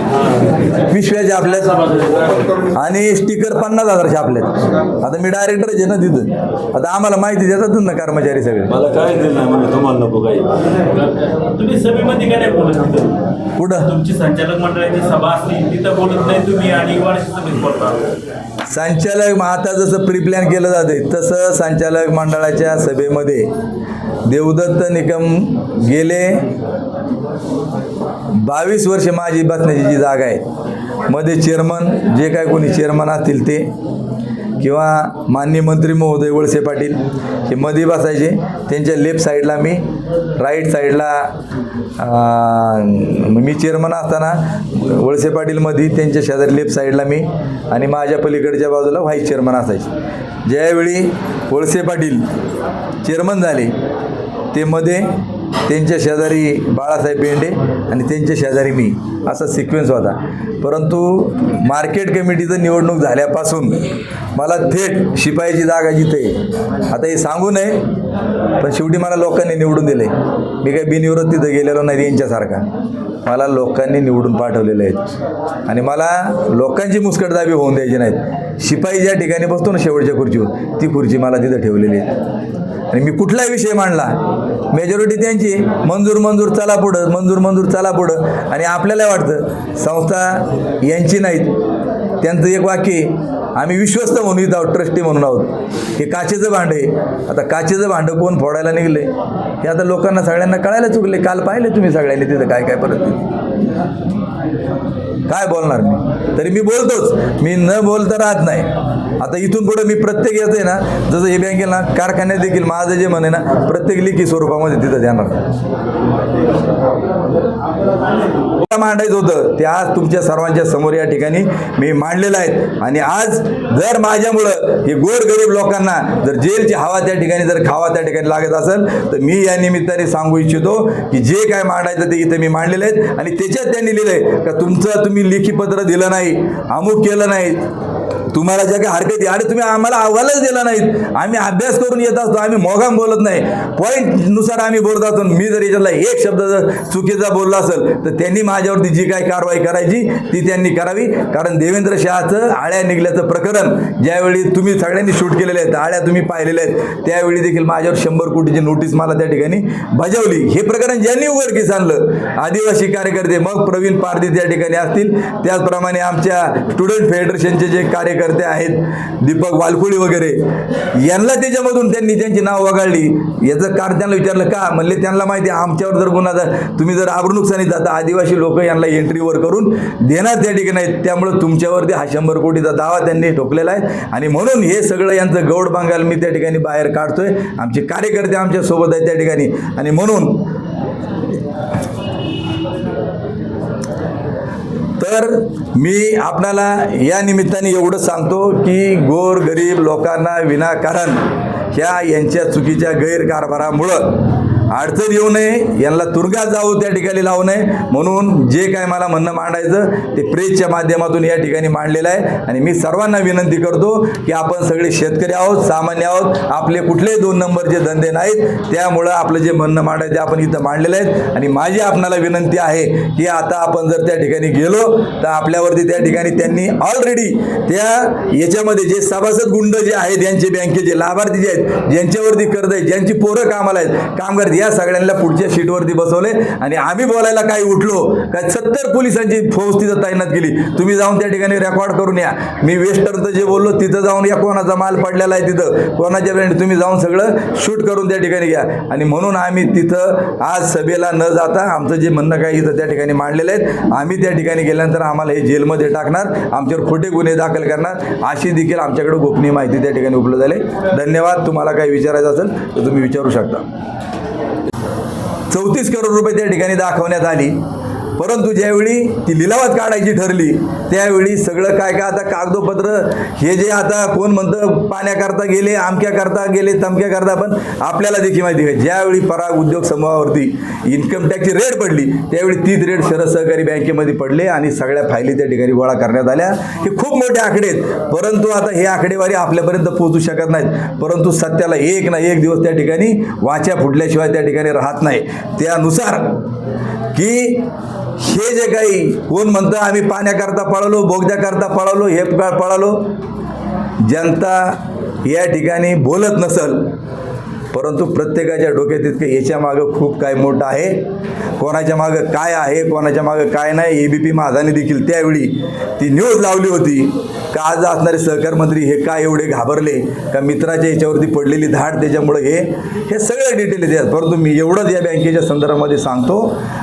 पिशव्याच्या आपल्यात आणि स्टिकर 50,000 छापल्यात. आता मी डायरेक्टर आहे ना तिथं, आता आम्हाला माहिती देतातच ना कर्मचारी सगळे. मला काय दिलं नाही म्हणजे तुम्हाला नको काही. तुम्ही सभेमध्ये काय नाही बोलत तिथं? कुठं तुमची संचालक मंडळाची सभा असते तिथं बोलत नाही तुम्ही आणि वार्षिक सभेत बोलता. संचालक आता जसं प्री प्लॅन केलं जाते तसं संचालक मंडळाच्या सभेमध्ये देवदत्त निकम गेले 22 वर्ष माझी बसण्याची जी जागा आहे, मध्ये चेअरमन जे काय कोणी चेअरमन असतील ते किंवा माननीय मंत्री महोदय वळसे पाटील हे मध्ये बसायचे. त्यांच्या लेफ्ट साईडला मी, राईट साईडला मी चेअरमन असताना वळसे पाटील मध्ये, त्यांच्या शेजारी लेफ्ट साईडला मी आणि माझ्या पलीकडच्या बाजूला व्हाईस चेअरमन असायचे. ज्यावेळी वळसे पाटील चेअरमन झाले ते मध्ये त्यांच्या शेजारी बाळासाहेब बेंडे आणि त्यांच्या शेजारी मी, असा सिक्वेन्स होता. परंतु मार्केट कमिटीचं निवडणूक झाल्यापासून मला थेट शिपाईची जागा जिथे, आता हे सांगू नये पण शेवटी मला लोकांनी निवडून दिले. मी काही बिनविरोध तिथं गेलेलो नाही यांच्यासारखा, मला लोकांनी निवडून पाठवलेले आहेत आणि मला लोकांची मुस्कटदाबी होऊन द्यायची नाहीत. शिपाई ज्या ठिकाणी बसतो ना शेवटच्या खुर्चीवर, ती खुर्ची मला तिथं ठेवलेली आहे. आणि मी कुठलाही विषय मांडला, मेजॉरिटी त्यांची मंजूर चला पुढं, मंजूर चला पुढं. आणि आपल्याला वाटतं संस्था यांची नाहीत. त्यांचं एक वाक्य, आम्ही विश्वस्त म्हणून इथं आहोत, ट्रस्टी म्हणून आहोत. हे काचेचं भांडं आहे. आता काचेचं भांडं कोण फोडायला निघले हे आता लोकांना सगळ्यांना कळायला चुकले. काल पाहिले तुम्ही सगळ्यांनी तिथं काय काय परिस्थिती. काय बोलणार मी, तरी मी बोलतोच, मी न बोलता राहत नाही. आता इथून पुढे मी प्रत्येक येते ना, जसं हे बँकेला कारखान्यात देखील माझं जे म्हणे ना प्रत्येक लिखी स्वरूपामध्ये तिथं देणार. मांडायचं होतं ते आज तुमच्या सर्वांच्या समोर या ठिकाणी मी मांडलेलं आहे. आणि आज जर माझ्यामुळं हे गोरगरीब लोकांना जर जेलची हवा त्या ठिकाणी जर खावा त्या ठिकाणी लागत असेल तर मी या निमित्ताने सांगू इच्छितो की जे काय मांडायचं ते इथं मी मांडलेलं आहेत. आणि त्याच्यात त्यांनी लिहिलंय का तुम्ही लेखी पत्र दिलं नाही, अमुक केलं नाही, तुम्हाला ज्या काही हरकती, अरे तुम्ही आम्हाला अहवालच दिला नाहीत. आम्ही अभ्यास करून येत असतो, आम्ही मोगाम बोलत नाही, पॉईंटनुसार आम्ही बोलत असतो. मी जर याच्यातला एक शब्द जर चुकीचा बोलला असेल तर त्यांनी माझ्यावरती जी काय कारवाई करायची ती त्यांनी करावी. कारण देवेंद्र शहाचं आळ्या निघल्याचं प्रकरण ज्यावेळी तुम्ही सगळ्यांनी शूट केलेले आहेत, आळ्या तुम्ही पाहिलेल्या आहेत, त्यावेळी देखील माझ्यावर 100 कोटीची नोटीस मला त्या ठिकाणी बजावली. हे प्रकरण ज्यांनी उघडकीस आणलं, आदिवासी कार्यकर्ते, मग प्रवीण पारधी त्या ठिकाणी असतील, त्याचप्रमाणे आमच्या स्टुडंट फेडरेशनचे जे कार्यकर्ते कार्यकर्ते आहेत दीपक वालकुळी वगैरे, यांना त्याच्यामधून त्यांनी त्यांची नाव वगळली. याचं कारण त्यांना विचारलं का, म्हणले त्यांना माहिती आहे आमच्यावर जर गुन्हा तुम्ही जर आबरूनुकसानी जाता आदिवासी लोक यांना एंट्रीवर करून देणार त्या ठिकाणी आहेत, त्यामुळं तुमच्यावरती हा 100 कोटीचा दावा त्यांनी ठोकलेला आहे आणि म्हणून हे सगळं यांचं गौड बांगाल मी त्या ठिकाणी बाहेर काढतोय. आमचे कार्यकर्ते आमच्या सोबत आहेत त्या ठिकाणी आणि म्हणून तर मी आपणाला या निमित्ताने एवढं सांगतो की गोर गरीब लोकांना विनाकारण ह्या यांच्या चुकीच्या गैरकारभारामुळं अडचण येऊ नये, यांना तुरुंगात जाऊ त्या ठिकाणी लावू नये, म्हणून जे काय मला म्हणणं मांडायचं ते प्रेसच्या माध्यमातून या ठिकाणी मांडलेलं आहे. आणि मी सर्वांना विनंती करतो की आपण सगळे शेतकरी आहोत, सामान्य आहोत, आपले कुठलेही 2 नंबरचे धंदे नाहीत, त्यामुळं आपलं जे म्हणणं मांडायचं ते आपण इथं मांडलेलं आहे. आणि माझी आपणाला विनंती आहे की आता आपण जर त्या ठिकाणी गेलो तर आपल्यावरती त्या ठिकाणी त्यांनी ऑलरेडी त्या याच्यामध्ये जे सभासद गुंड जे आहेत यांचे बँकेचे लाभार्थी जे आहेत, ज्यांच्यावरती कर्ज आहे, ज्यांची पोरं कामाला आहेत, कामगार, या सगळ्यांना पुढच्या शीटवरती बसवले. आणि आम्ही बोलायला काही उठलो काय 70 पोलिसांची फौज तिथं तैनात केली. तुम्ही जाऊन त्या ठिकाणी रेकॉर्ड करून या. मी वेस्टर्नचं जे बोललो तिथं जाऊन या, कोणाचा माल पडलेला आहे तिथं, कोणाच्या ब्रँड, तुम्ही जाऊन सगळं शूट करून त्या ठिकाणी घ्या. आणि म्हणून आम्ही तिथं आज सभेला न जाता आमचं जे म्हणणं काय इथं त्या ठिकाणी मांडलेलं आहे, आम्ही त्या ठिकाणी गेल्यानंतर आम्हाला हे जेलमध्ये टाकणार, आमच्यावर खोटे गुन्हे दाखल करणार, अशी देखील आमच्याकडे गोपनीय माहिती त्या ठिकाणी उपलब्ध झाली. धन्यवाद. तुम्हाला काही विचारायचं असेल तर तुम्ही विचारू शकता. 34 करोड रुपये त्या ठिकाणी दाखवण्यात आली, परंतु ज्यावेळी ती लिलावात काढायची ठरली त्यावेळी सगळं काय काय आता कागदोपत्र हे जे आता कोण म्हणतं पाण्याकरता गेले, आमक्याकरता गेले, तमक्याकरता, पण आपल्याला देखील माहिती आहे ज्यावेळी पराग उद्योग समूहावरती इन्कम टॅक्सची रेड पडली त्यावेळी तीच रेड शरद सहकारी बँकेमध्ये पडले आणि सगळ्या फायली त्या ठिकाणी गोळा करण्यात आल्या. हे खूप मोठे आकडे आहेत, परंतु आता हे आकडेवारी आपल्यापर्यंत पोहोचू शकत नाहीत. परंतु सत्याला एक ना एक दिवस त्या ठिकाणी वाचा फुटल्याशिवाय त्या ठिकाणी राहत नाही. त्यानुसार की हे जे काही कोण म्हणतं आम्ही पाण्याकरता पळालो, बोगद्याकरता पळालो, हे पळालो, जनता या ठिकाणी बोलत नसल, परंतु प्रत्येकाच्या डोक्यात इतकं याच्या मागं खूप काय मोठं आहे, कोणाच्या मागं काय आहे, कोणाच्या मागं काय नाही. ABP माझाने देखील त्यावेळी ती न्यूज लावली होती का आज असणारे सहकार मंत्री हे काय एवढे घाबरले का मित्राच्या याच्यावरती पडलेली धाड त्याच्यामुळं हे सगळे डिटेल येतात. परंतु मी एवढंच या बँकेच्या संदर्भामध्ये सांगतो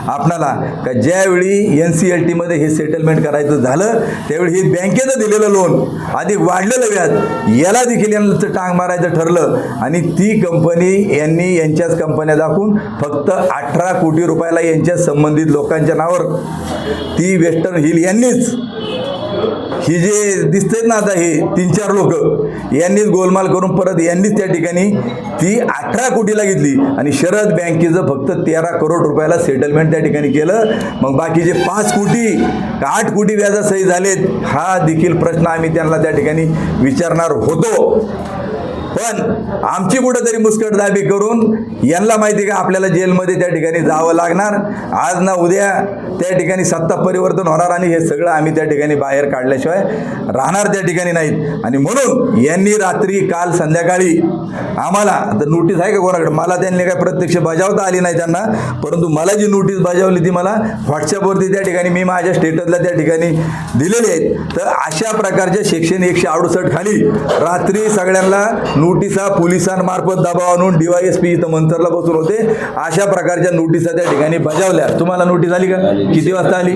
आपणाला का ज्यावेळी NCLTमध्ये हे सेटलमेंट करायचं झालं त्यावेळी हे बँकेचं दिलेलं लोन अधिक वाढलेलं व्याज याला देखील यांचं टांग मारायचं ठरलं आणि ती कंपनी यांनी यांच्याच कंपन्या दाखवून फक्त 18 कोटी रुपयाला यांच्या संबंधित लोकांच्या नावावर ती वेस्टर्न हिल यांनीच ही जे दिसतात ना आता हे 3-4 लोक यांनीच गोलमाल करून परत यांनीच त्या ठिकाणी ती 18 कोटीला घेतली आणि शरद बँकेचं फक्त 13 करोड रुपयाला सेटलमेंट त्या ठिकाणी केलं. मग बाकीचे 5 कोटी का 8 कोटी व्याजासही झालेत हा देखील प्रश्न आम्ही त्यांना त्या ठिकाणी विचारणार होतो. पण आमची कुठंतरी मुस्कटदाबी करून यांना माहिती का आपल्याला जेलमध्ये त्या ठिकाणी जावं लागणार, आज ना उद्या त्या ठिकाणी सत्ता परिवर्तन होणार आणि हे सगळं आम्ही त्या ठिकाणी बाहेर काढल्याशिवाय राहणार त्या ठिकाणी नाहीत. आणि म्हणून यांनी रात्री काल संध्याकाळी आम्हाला आता नोटीस आहे का कोणाकडे, मला त्यांनी काय प्रत्यक्ष बजावता आली नाही त्यांना, परंतु मला जी नोटीस बजावली ती मला व्हॉट्सअपवरती त्या ठिकाणी मी माझ्या स्टेटसला त्या ठिकाणी दिलेली आहेत. तर अशा प्रकारच्या सेक्शन 168 खाली रात्री सगळ्यांना नोटिसा पोलिसांमार्फत दबाव आणून DYSP इथं मंतरला बसून होते, अशा प्रकारच्या नोटिसा त्या ठिकाणी बजावल्या. तुम्हाला नोटीस आली का? किती वाजता आली?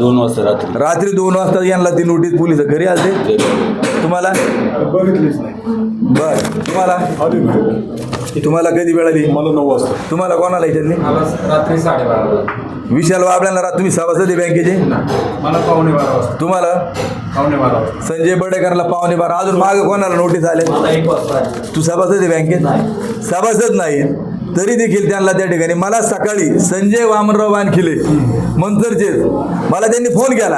2 वाजता रात्री 2 वाजता यांना ती नोटीस पोलिस घरी आलते. तुम्हाला बघितलीच नाही. बर तुम्हाला आली नाही. तुम्हाला कधी मिळाली? मला 9 वाजता. तुम्हाला कोणाला याच्यातली? मला रात्री 12:30 विशाल बाबळ्यांना तुम्ही सभासद आहे बँकेचे? मला 12:15 वाजता. तुम्हाला 12:15 वाजता. संजय बडेकरला 12:15. अजून मागं कोणाला नोटीस आले? मला 1 वाजता. तू सभासद आहे बँकेत? सभासद नाही तरी देखील त्यांना त्या ठिकाणी मला सकाळी संजय वामनराव वानखिले मंतरचे मला त्यांनी फोन केला.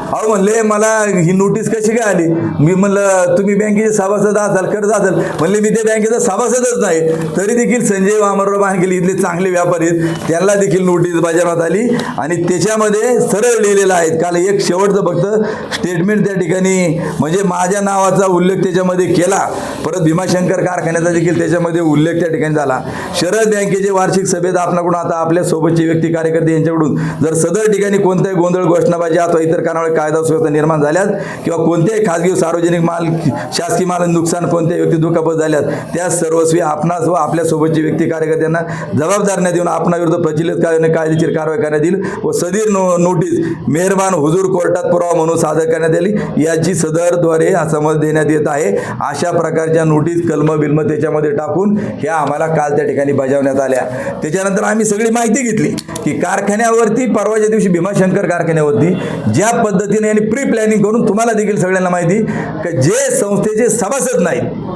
अहो म्हणले मला ही नोटीस कशी काय आली? मी म्हणलं तुम्ही बँकेचे सभासद असाल, कर्ज असाल. म्हणले मी त्या बँकेचा सभासदच नाही. तरी देखील संजय वामनराव वानखिले इथले चांगले व्यापारी आहेत, त्यांना देखील नोटीस बजावण्यात आली आणि त्याच्यामध्ये सरळ लिहिलेलं आहे. काल एक शेवटचं फक्त स्टेटमेंट त्या ठिकाणी म्हणजे माझ्या नावाचा उल्लेख त्याच्यामध्ये केला, परत भीमाशंकर कारखान्याचा देखील त्याच्यामध्ये उल्लेख त्या ठिकाणी झाला. शरद बँकेचे वार्षिक सभेत आपल्याकडून आता आपल्या सोबतचे व्यक्ती कार्यकर्ते यांच्याकडून जर सदर ठिकाणी कोणत्याही गोंधळ घोषणाबाजी अथवा इतर कारणामुळे कायदा सुव्यवस्था निर्माण झाल्यास किंवा कोणत्याही खाजगी सार्वजनिक माल शासकीय माल नुकसान कोणत्याही व्यक्ती दुखापत झाल्यास त्या सर्वस्वी आपणास व आपल्या सोबतचे व्यक्ती कार्यकर्त्यांना जबाबदार न देऊन आपणाविरुद्ध प्रचलित कायदेशीर कारवाई करण्यात येईल व सदर नोटीस मेहरबान हुजूर कोर्टात पुरावा म्हणून सादर करण्यात आली याची सदरद्वारे समज देण्यात येत आहे. अशा प्रकारच्या नोटीस कलम बिल्म त्याच्यामध्ये टाकून ह्या आम्हाला काल त्या ठिकाणी बजावण्यात आल्या. त्याच्यानंतर आम्ही सगळी माहिती घेतली की कारखान्यावरती परवाच्या दिवशी भीमाशंकर कारखान्यावरती ज्या पद्धतीने यांनी प्री प्लॅनिंग करून तुम्हाला देखील सगळ्यांना माहिती की जे संस्थेचे सभासद नाहीत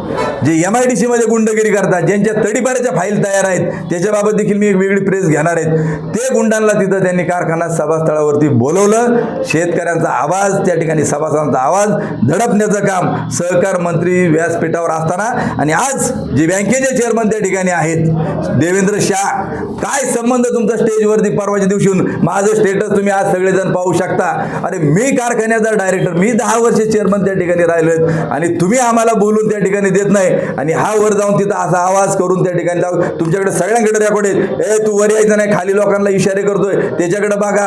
जे MIDC मध्ये गुंडगिरी करतात ज्यांच्या तडीपाऱ्याच्या फाईल तयार आहेत त्याच्याबाबत देखील मी एक वेगळी प्रेस घेणार आहेत. ते गुंडांना तिथं त्यांनी कारखाना सभास्थळावरती बोलवलं. शेतकऱ्यांचा आवाज त्या ठिकाणी सभासदांचा आवाज दडपण्याचं काम सहकार मंत्री व्यासपीठावर असताना आणि आज जे बँकेचे चेअरमन त्या ठिकाणी आहेत देवेंद्र शाह काय संबंध तुमचा स्टेजवरती परवाच्या दिवशी माझं स्टेटस तुम्ही आज सगळेजण पाहू शकता. अरे मी कारखान्याचा डायरेक्टर मी 10 वर्ष चेअरमन त्या ठिकाणी राहिलोय आणि तुम्ही आम्हाला बोलून त्या ठिकाणी देत नाही आणि हा वर जाऊन तिथं असा आवाज करून त्या ठिकाणी जाऊ तुमच्याकडे सगळ्यांकडे रेकॉर्ड आहे तू वर यायचं नाही खाली लोकांना इशारे करतोय त्याच्याकडे बघा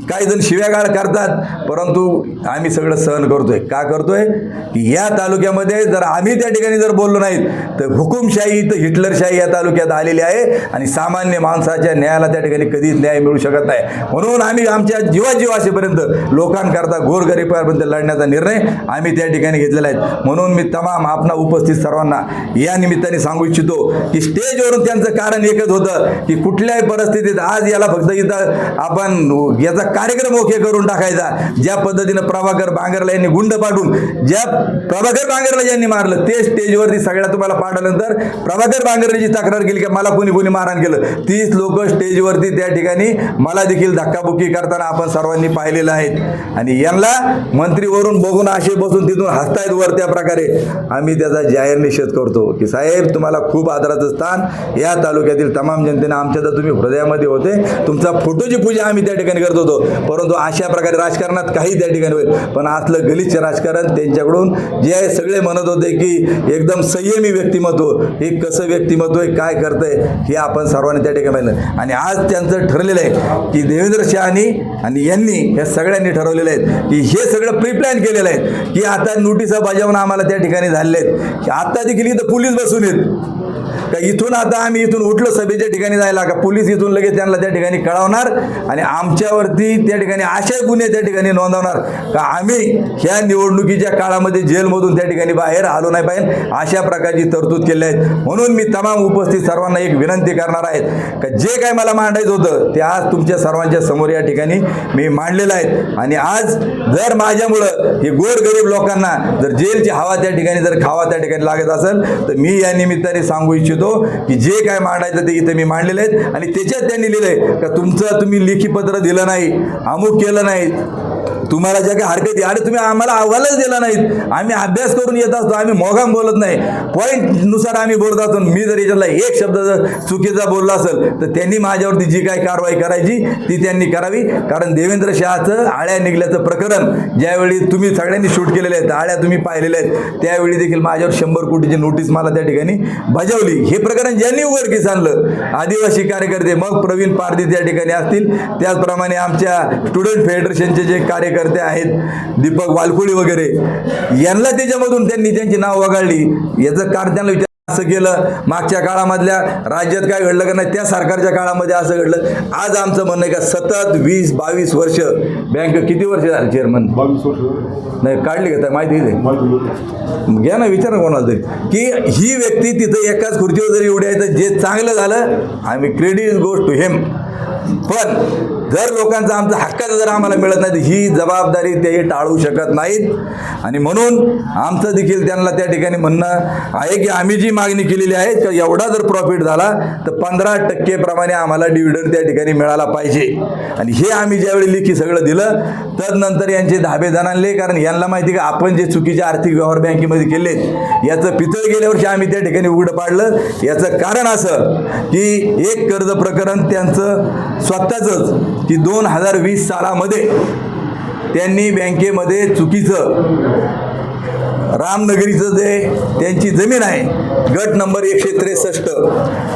काही जण शिव्यागाळ करतात परंतु आम्ही सगळं सहन करतोय. का करतोय की या तालुक्यामध्ये जर आम्ही त्या ठिकाणी जर बोललो नाहीत तर हुकुमशाही तर हिटलरशाही या तालुक्यात आलेली आहे आणि सामान्य माणसाच्या न्यायाला त्या ठिकाणी कधीच न्याय मिळू शकत नाही. म्हणून आम्ही आमच्या जीवाजीव असेपर्यंत लोकांकरता गोरगरिबांपर्यंत लढण्याचा निर्णय आम्ही त्या ठिकाणी घेतलेला आहे. म्हणून मी तमाम आपणा उपस्थित सर्वांना या निमित्ताने सांगू इच्छितो की स्टेजवरून त्यांचं कारण एकच होतं की कुठल्याही परिस्थितीत आज याला फक्त इथं आपण याचा कार्यक्रम ओके करून टाकायचा. ज्या पद्धतीनं प्रभाकर बांगरला यांनी गुंड पाडून ज्या प्रभाकर बांगरला ज्यांनी मारलं ते स्टेजवरती सगळ्या तुम्हाला पाडल्यानंतर प्रभाकर बांगरची तक्रार केली की मला कोणी मारहाण केलं. 30 लोक स्टेजवरती त्या ठिकाणी मला देखील धक्काबुक्की करताना आपण सर्वांनी पाहिलेलं आहे आणि यांना मंत्रीवरून बघून असे बसून तिथून हसतायत वर त्या प्रकारे आम्ही त्याचा जाहीर निषेध करतो की साहेब तुम्हाला खूप आदराचं स्थान या तालुक्यातील तमाम जनतेने आमच्या तर तुम्ही हृदयामध्ये होते. तुमचा फोटोची पूजा आम्ही त्या ठिकाणी करत होतो परंतु अशा प्रकारे राजकारणात काही त्या ठिकाणी होईल पण असलं गलिच्छ राजकारण त्यांच्याकडून जे आहे सगळे म्हणत होते की एकदम संयमी व्यक्तिमत्व हे कसं व्यक्तिमत्व आहे काय करतंय हे आपण सर्वांनी त्या ठिकाणी पाहिलं आणि आज त्यांचं ठरलेलं आहे की देवेंद्र शहानी आणि यांनी या सगळ्यांनी ठरवलेलं आहे की हे सगळं प्री प्लॅन केलेलं आहे की आता नोटिसा बजावून आम्हाला त्या ठिकाणी झालेले आहेत. आता देखील इथं पोलीस बसून आहेत का इथून आता आम्ही इथून उठलो सभेच्या ठिकाणी जायला का पोलीस इथून लगेच त्यांना त्या ठिकाणी कळवणार आणि आमच्यावरती त्या ठिकाणी असे गुन्हे त्या ठिकाणी नोंदवणार का आम्ही ह्या निवडणुकीच्या काळामध्ये जेलमधून त्या ठिकाणी बाहेर आलो नाही पाहिजे अशा प्रकारची तरतूद केली आहेत. म्हणून मी तमाम उपस्थित सर्वांना एक विनंती करणार आहेत का जे काय मला मांडायचं होतं ते आज तुमच्या सर्वांच्या समोर या ठिकाणी मी मांडलेलं आहे आणि आज जर माझ्यामुळं हे गोरगरीब लोकांना जर जेलची हवा त्या ठिकाणी जर खावा त्या ठिकाणी लागत असेल तर मी या निमित्ताने सांगू इच्छितो की जे काय मांडायचं ते इथे मी मांडलेले आहेत आणि त्याच्यात त्यांनी लिहिलंय का तुमचं तुम्ही लेखी पत्र दिलं नाही अमुक केलं नाही तुम्हाला ज्या काही हरकती अरे तुम्ही आम्हाला अहवालच दिला नाहीत आम्ही अभ्यास करून येत असतो आम्ही मोगाम बोलत नाही पॉईंटनुसार आम्ही बोलत असतो. मी जर याच्यातला एक शब्द जर चुकीचा बोलला असेल तर त्यांनी माझ्यावरती जी काही कारवाई करायची ती त्यांनी करावी कारण देवेंद्र शहाचं आळ्या निघल्याचं प्रकरण ज्यावेळी तुम्ही सगळ्यांनी शूट केलेले आहेत आळ्या तुम्ही पाहिलेल्या आहेत त्यावेळी देखील माझ्यावर 100 कोटीची नोटीस मला त्या ठिकाणी बजावली. हे प्रकरण ज्यांनी उघडकीस आणलं आदिवासी कार्यकर्ते मग प्रवीण पारधी त्या ठिकाणी असतील त्याचप्रमाणे आमच्या स्टुडंट फेडरेशनचे जे कार्यकर्ते आहेत दीपक वालकुळी वगैरे यांना त्याच्यामधून त्यांनी त्यांची नाव वगळली. याचं कारण त्यांना विचार असं केलं मागच्या काळामधल्या राज्यात काय घडलं का नाही त्या सरकारच्या काळामध्ये असं घडलं. आज आमचं म्हणणं आहे का सतत 20-22 वर्ष बँक किती वर्ष झाली चेअरमन 22 वर्ष नाही काढली का माहिती आहे घ्या ना विचार कोणाला तरी की ही व्यक्ती तिथं एकाच खुर्चीवर जरी एवढी आहे तर जे चांगलं झालं आम्ही क्रेडिट गोज टू हिम पण जर लोकांचा आमचा हक्काचं जर आम्हाला मिळत नाही तर ही जबाबदारी ते टाळू शकत नाहीत आणि म्हणून आमचं देखील त्यांना त्या ठिकाणी म्हणणं आहे की आम्ही जी मागणी केलेली आहे की एवढा जर प्रॉफिट झाला तर 15% प्रमाणे आम्हाला डिव्हिडंड त्या ठिकाणी मिळाला पाहिजे आणि हे आम्ही ज्यावेळी लेखी सगळं दिलं तदनंतर यांचे धाबे जाणले कारण यांना माहिती का आपण जे चुकीचे आर्थिक व्यवहार बँकेमध्ये केलेत याचं पितळ गेल्या वर्षी आम्ही त्या ठिकाणी उघडं पाडलं. याचं कारण असं की एक कर्ज प्रकरण त्यांचं स्वतःचंच की 2020 सालामध्ये त्यांनी बँकेमध्ये चुकीचं रामनगरीचं जे त्यांची जमीन आहे गट नंबर 163,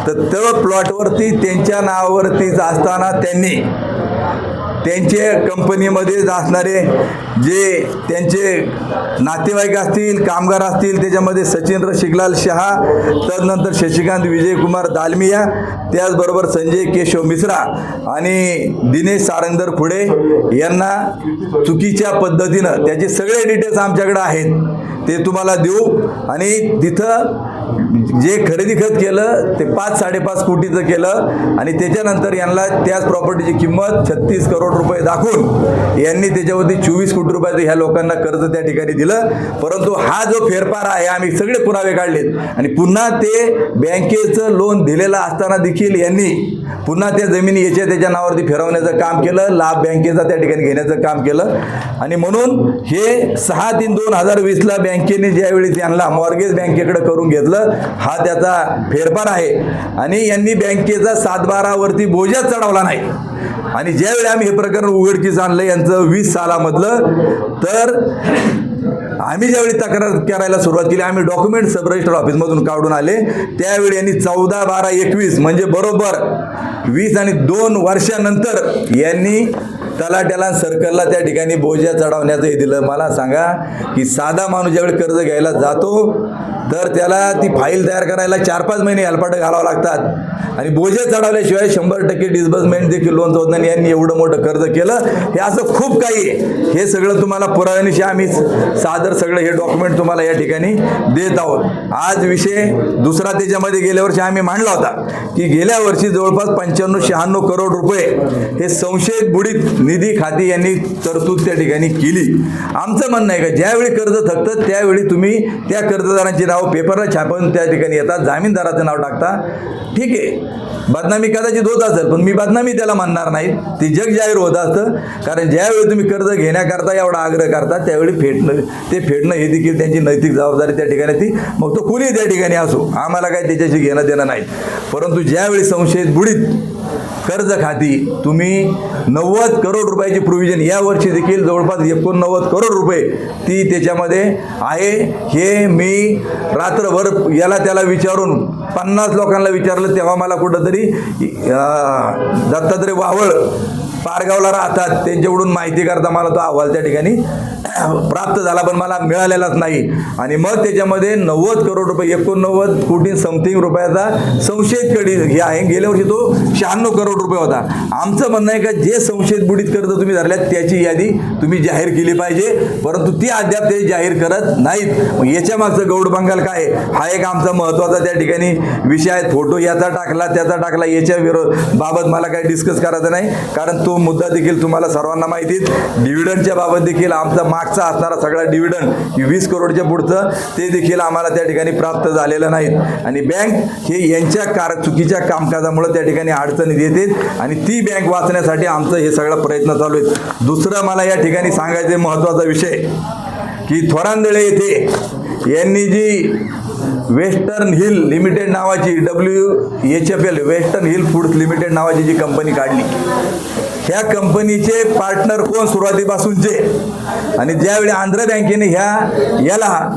तर त्या प्लॉटवरती त्यांच्या नावावरती असताना त्यांनी त्यांचे कंपनीमध्ये असणारे जे त्यांचे नातेवाईक असतील, कामगार असतील, त्याच्यामध्ये सचिन रसिकलाल शहा, तदनंतर शशिकांत विजयकुमार दालमिया, त्याचबरोबर संजय केशव मिश्रा आणि दिनेश सारंगधर खुडे यांना चुकीच्या पद्धतीनं त्याचे सगळे डिटेल्स आमच्याकडे आहेत, ते तुम्हाला देऊ. आणि तिथं जे खरेदी खत केलं ते 5-5.5 कोटीचं केलं आणि त्याच्यानंतर यांना त्याच प्रॉपर्टीची किंमत 36 करोड रुपये दाखवून यांनी त्याच्यावरती 24 कोटी रुपयाचं ह्या लोकांना कर्ज त्या ठिकाणी दिलं. परंतु हा जो फेरफार आहे आम्ही सगळे पुरावे काढलेत आणि पुन्हा ते बँकेचं लोन दिलेलं असताना देखील यांनी पुन्हा त्या जमिनी याच्या त्याच्या नावावरती फिरवण्याचं काम केलं, लाभ बँकेचा त्या ठिकाणी घेण्याचं काम केलं. आणि म्हणून हे 6/3/2020ला बँकेने ज्यावेळी त्यांना मॉर्गेज बँकेकडे करून घेतलं, हा त्याचा फेरफार आहे. आणि यांनी बँकेचा 7/12वरती बोजा चढवला नाही. आणि ज्यावेळी आम्ही हे प्रकरण उघडकीस आणलं यांचं 20 सालामधलं, तर आम्ही ज्यावेळी तक्रार करायला सुरुवात केली, आम्ही डॉक्युमेंट सब रजिस्टर ऑफिसमधून काढून आले, त्यावेळी यांनी 14/12/21 म्हणजे बरोबर 20 आणि 2 वर्षानंतर यांनी तलाट्याला सर्कलला त्या ठिकाणी बोजा चढवण्याचं हे दिलं. मला सांगा की साधा माणूस ज्यावेळी कर्ज घ्यायला जातो तर त्याला ती फाईल तयार करायला 4-5 महिने हेलपाटं घालावं लागतात आणि बोजे चढवल्याशिवाय 100% डिस्बर्समेंट देखील लोन होत नाही. यांनी एवढं मोठं कर्ज केलं, हे असं खूप काही आहे. हे सगळं तुम्हाला पुराव्यानिशी आम्ही सादर सगळं हे डॉक्युमेंट तुम्हाला या ठिकाणी देत आहोत. आज विषय दुसरा त्याच्यामध्ये गेल्या वर्षी आम्ही मांडला होता की गेल्या वर्षी जवळपास 95-96 करोड रुपये हे संशयित बुडीत निधी खाती यांनी तरतूद त्या ठिकाणी केली. आमचं म्हणणं आहे का ज्यावेळी कर्ज थकतं त्यावेळी तुम्ही त्या कर्जदारांची नाव पेपरला छापून त्या ठिकाणी येतात, जामीनदाराचं नाव टाकता, ठीक आहे. बदनामी कदाचित होत असेल पण मी बदनामी त्याला मानणार नाही, ती जग जाहीर होत असतं. कारण ज्यावेळी तुम्ही कर्ज घेण्याकरता एवढा आग्रह करता त्यावेळी फेडणं हे देखील त्यांची नैतिक जबाबदारी त्या ठिकाणी ती, मग तो कुणी त्या ठिकाणी असो, आम्हाला काही त्याच्याशी घेणं देणं नाही. परंतु ज्यावेळी संशयित बुडीत कर्ज खाती तुम्ही 90 करोड रुपयाची प्रोव्हिजन यावर्षी देखील जवळपास 89 करोड रुपये ती त्याच्यामध्ये आहे. हे मी रात्रभर याला त्याला विचारून 50 लोकांना विचारलं, तेव्हा मला कुठंतरी दत्तात्रय वावळ पारगावला राहतात त्यांच्याकडून माहिती करता मला तो अहवाल त्या ठिकाणी प्राप्त झाला, पण मला मिळालेलाच नाही. आणि मग त्याच्यामध्ये 90 करोड रुपये 89 कोटी समथिंग रुपयाचा संशयित कडी हे आहे. गेल्या वर्षी तो 96 करोड रुपये होता. आमचं म्हणणं आहे का जे संशयित बुडीत कर्ज तुम्ही धरल्यात त्याची यादी तुम्ही जाहीर केली पाहिजे, परंतु ती अद्याप ते जाहीर करत नाहीत. मग याच्या मागचं गौड बंगाल काय हा एक आमचा महत्त्वाचा त्या ठिकाणी विषय आहे. फोटो याचा टाकला त्याचा टाकला याच्या बाबत मला काही डिस्कस करायचं नाही, कारण तो मुद्दा देखील तुम्हाला सर्वांना माहिती आहे. डिव्हिडंडच्या बाबत देखील आमचा मागचा असणारा सगळा डिव्हिडंड 20 करोडच्या पुढचं ते देखील आम्हाला त्या ठिकाणी प्राप्त झालेलं नाहीत. आणि बँक हे यांच्या चुकीच्या कामकाजामुळे त्या ठिकाणी अडचणीत येते आणि ती बँक वाचण्यासाठी आमचं हे सगळं प्रयत्न चालू आहेत. दुसरं मला या ठिकाणी सांगायचं महत्त्वाचा विषय की थोरांदळे येथे यांनी जी वेस्टर्न हिल लिमिटेड नावाची WHFL western hill foods limited नावाची जी कंपनी काढली, ह्या कंपनीचे पार्टनर कोण सुरुवातीपासूनचे, आणि ज्यावेळी आंध्र बँकेने याला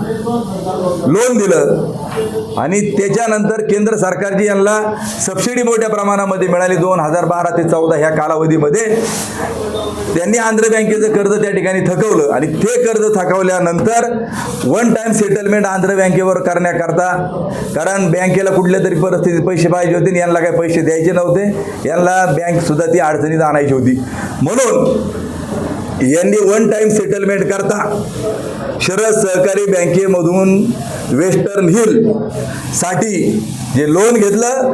लोन दिलं आणि त्याच्यानंतर केंद्र सरकारची यांना सबसिडी मोठ्या प्रमाणामध्ये मिळाली 2012 ते 14 ह्या कालावधीमध्ये, त्यांनी आंध्र बँकेचं कर्ज त्या ठिकाणी थकवलं आणि ते कर्ज थकवल्यानंतर 1 टाइम सेटलमेंट आंध्र बँकेवर करण्याकरता, कारण बँकेला कुठल्या तरी परिस्थितीत पैसे पाहिजे होते आणि यांना काही पैसे द्यायचे नव्हते, यांना बँक सुद्धा ती अडचणीत आणायची होती. म्हणून यांनी 1 टाइम सेटलमेंट करता शरद सहकारी बँकेमधून वेस्टर्न हिल साठी जे लोन घेतलं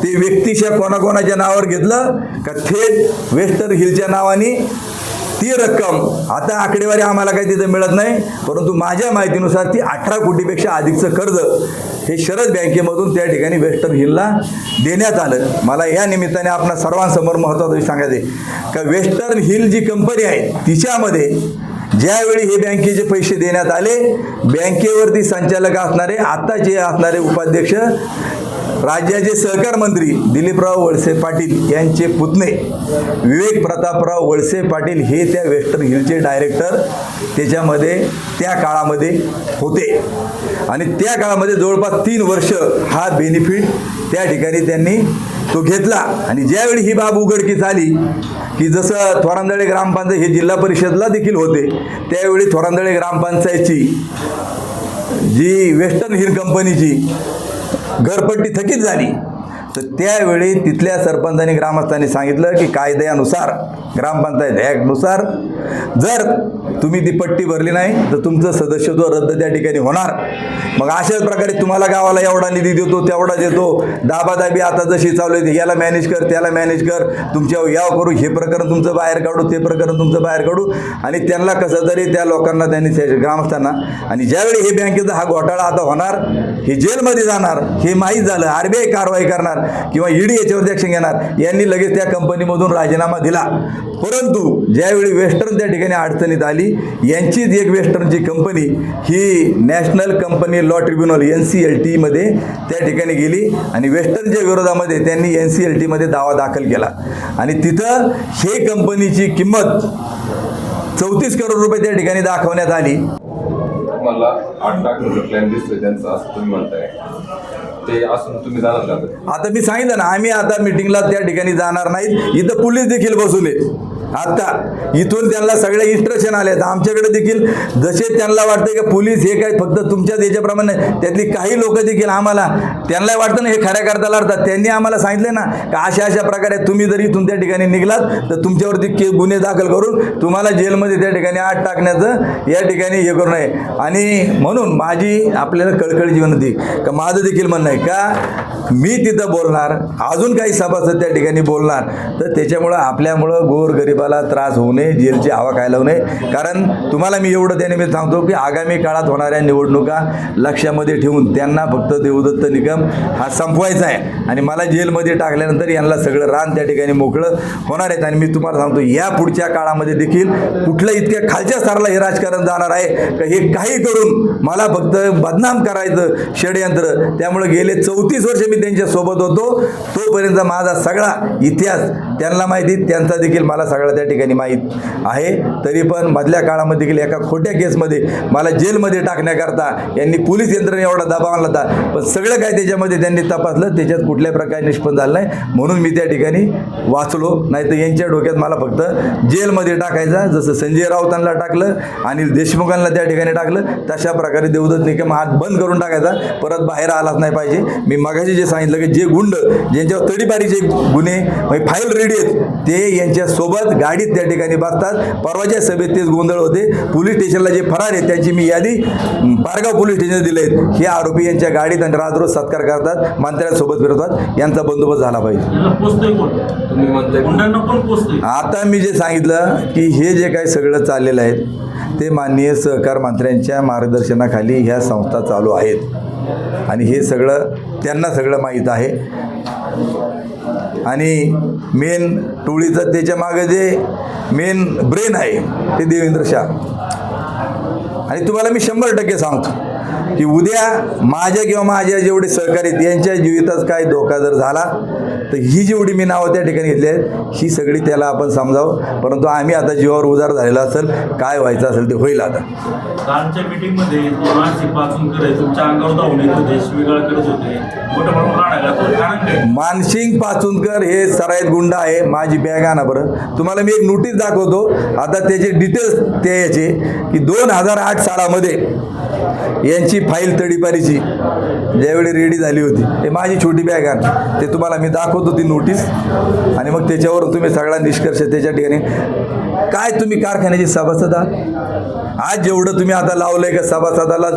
ते व्यक्तिशः कोणाकोणाच्या नावावर घेतलं का थेट वेस्टर्न हिलच्या नावाने ती रक्कम, आता आकडेवारी आम्हाला काही तिथं मिळत नाही, परंतु माझ्या माहितीनुसार ती 18 कोटीपेक्षा अधिकचं कर्ज हे शरद बँकेमधून त्या ठिकाणी वेस्टर्न हिलला देण्यात आलं. मला या निमित्ताने आपल्या सर्वांसमोर महत्त्वाचं सांगायचं आहे का वेस्टर्न हिल जी कंपनी आहे तिच्यामध्ये ज्यावेळी हे बँकेचे पैसे देण्यात आले, बँकेवरती संचालक असणारे आत्ताचे असणारे उपाध्यक्ष राज्याचे सहकार मंत्री दिलीपराव वळसे पाटील यांचे पुतणे विवेक प्रतापराव वळसे पाटील हे त्या वेस्टर्न हिलचे डायरेक्टर त्याच्यामध्ये त्या काळामध्ये होते आणि त्या काळामध्ये जवळपास 3 वर्ष हा बेनिफिट त्या ठिकाणी त्यांनी तो घेतला. आणि ज्यावेळी ही बाब उघडकीस आली की जसं थोरांदळे ग्रामपंचायत हे जिल्हा परिषदला देखील होते, त्यावेळी थोरांदळे ग्रामपंचायतची जी वेस्टर्न हिल कंपनीची घरपट्टी थकीत झाली, तर त्यावेळी तिथल्या सरपंचांनी ग्रामस्थांनी सांगितलं की कायद्यानुसार ग्रामपंचायत ॲक्टनुसार जर तुम्ही ती पट्टी भरली नाही तर तुमचं सदस्यत्व रद्द त्या ठिकाणी होणार. मग अशाच प्रकारे तुम्हाला गावाला एवढा निधी देतो तेवढा देतो, दाबादाबी आता जशी चालू आहे याला मॅनेज कर त्याला मॅनेज कर, तुमच्यावर याव करू, हे प्रकरण तुमचं बाहेर काढू ते प्रकरण तुमचं बाहेर काढू. आणि त्यांना कसं तरी त्या लोकांना त्यांनी ग्रामस्थांना आणि ज्यावेळी हे बँकेचा हा घोटाळा आता होणार, हे जेलमध्ये जाणार हे माहीत झालं, RBI कारवाई करणार किंवा ED याच्यावरती ॲक्शन घेणार, यांनी लगेच त्या कंपनीमधून राजीनामा दिला. परंतु ज्यावेळी वेस्टर्न त्या ठिकाणी अडचणीत आली, यांचीच एक वेस्टर्नची कंपनी ही national company law tribunal NCLT मध्ये त्या ठिकाणी गेली आणि वेस्टर्नच्या विरोधामध्ये त्यांनी NCLT मध्ये दावा दाखल केला आणि तिथं हे कंपनीची किंमत 34 करोड रुपये त्या ठिकाणी दाखवण्यात आली. मला 8 लाख रुपये प्लॅन दिसतोय त्यांचा, असं तुम्ही म्हणताय, ते असून तुम्ही जाणार का? आता मी सांगितलं ना, आम्ही आता मिटिंगला त्या ठिकाणी जाणार नाहीत. इथं पोलीस देखील बसवले. आता इथून त्यांना सगळे इन्स्ट्रक्शन आले आहेत. आमच्याकडे देखील जसे त्यांना वाटतं की पोलीस हे काय फक्त तुमच्याच याच्याप्रमाणे, त्यातली काही लोक देखील आम्हाला त्यांना वाटतं ना हे खऱ्या करता लढतात. त्यांनी आम्हाला सांगितले ना की अशा प्रकारे तुम्ही जर इथून त्या ठिकाणी निघलात तर तुमच्यावरती गुन्हे दाखल करून तुम्हाला जेलमध्ये त्या ठिकाणी आत टाकण्याचं या ठिकाणी हे करू नये. आणि म्हणून माझी आपल्याला कळकळीची विनंती का माझं देखील म्हणणं आहे का मी तिथं बोलणार, अजून काही सभासद त्या ठिकाणी बोलणार, तर त्याच्यामुळं आपल्यामुळं गोरगरिबाला त्रास होऊ नये, जेलची हवा खायला होऊ नये. कारण तुम्हाला मी एवढं त्यानिमित्त सांगतो की आगामी काळात होणाऱ्या निवडणुका लक्षामध्ये ठेवून त्यांना फक्त देवदत्त निकम हा संपवायचा आहे आणि मला जेलमध्ये टाकल्यानंतर यांना सगळं रान त्या ठिकाणी मोकळं होणार आहेत. आणि मी तुम्हाला सांगतो या पुढच्या काळामध्ये देखील कुठलं इतक्या खालच्या स्तराला हे राजकारण जाणार आहे का हे काही करून मला फक्त बदनाम करायचं षडयंत्र. त्यामुळे गेले 34 वर्ष मी त्यांच्यासोबत होतो, तोपर्यंत माझा सगळा इतिहास त्यांना माहिती, त्यांचा देखील मला सगळा त्या ठिकाणी माहीत आहे. तरी पण मधल्या काळामध्ये देखील एका खोट्या केसमध्ये मला जेलमध्ये टाकण्याकरता यांनी पोलीस यंत्रणा एवढा दबाव आणला होता, पण सगळं काय त्याच्यामध्ये त्यांनी तपासलं, त्याच्यात कुठल्या प्रकारे निष्पन्न झालं नाही. म्हणून मी त्या ठिकाणी वाचलो. नाही तर यांच्या डोक्यात मला फक्त जेलमध्ये टाकायचा, जसं संजय राऊतांना टाकलं, अनिल देशमुखांना त्या ठिकाणी टाकलं, तशा प्रकारे देवदत्त निकम हात बंद करून टाकायचा, परत बाहेर आलाच नाही पाहिजे. मी मगाशी जे सांगितलं की जे गुंड ज्यांच्यावर तडीपारीचे गुन्हे फाईल रेडी आहेत ते यांच्यासोबत गाडीत त्या ठिकाणी बसतात. परवाच्या सभेत तेच गोंधळ होते. पोलीस स्टेशनला जे फरार आहेत त्यांची मी यादी पारगाव पोलीस स्टेशनला दिले आहेत. हे आरोपी यांच्या गाडीत आणि राजरोज सत्कार करतात, मंत्र्यांसोबत फिरवतात. यांचा बंदोबस्त झाला पाहिजे. तुम्ही म्हणताय गुंडांना पण पोचतोय. आता मी जे सांगितलं की हे जे काही सगळं चाललेलं आहे ते माननीय सहकार मंत्र्यांच्या मार्गदर्शनाखाली ह्या संस्था चालू आहेत आणि हे सगळं त्यांना सगळं माहीत आहे. आणि मेन टोळीचं त्याच्या मागे जे मेन ब्रेन आहे ते देवेंद्र शाह. आणि तुम्हाला मी 100% सांगतो की उद्या माझ्या किंवा माझ्या जेवढे सहकारी यांच्या जीविताचा काय धोका जर झाला तर ही जेवढी मी नावं त्या ठिकाणी घेतली आहेत ही सगळी त्याला आपण समजावं. परंतु आम्ही आता जीवावर उदार झालेला असेल, काय व्हायचं असेल ते होईल. आता कालच्या मीटिंगमध्ये मानसिक पाचूनकर तुमच्या अंगावर धावून येत होते, शिवीगाळ करत होते, मोठं प्रमाणात राडा घालत होते. मानसिंग पाचुंदकर हे सराईत गुंड आहे. माझी बॅग आणा बरं, तुम्हाला मी एक नोटीस दाखवतो. आता त्याचे डिटेल्स ते याचे की 2008 सालामध्ये यांची फाईल तडीपारीची ज्यावेळी रेडी झाली होती, ते माझी छोटी बॅग आण, ते तुम्हाला मी दाखवतो ती नोटीस. आणि मग त्याच्यावर तुम्ही सगळा निष्कर्ष त्याच्या ठिकाणी काय तुम्ही कारखान्याची सभासद आहात. आज जेवढं तुम्ही आता लावलंय का सभासदाला,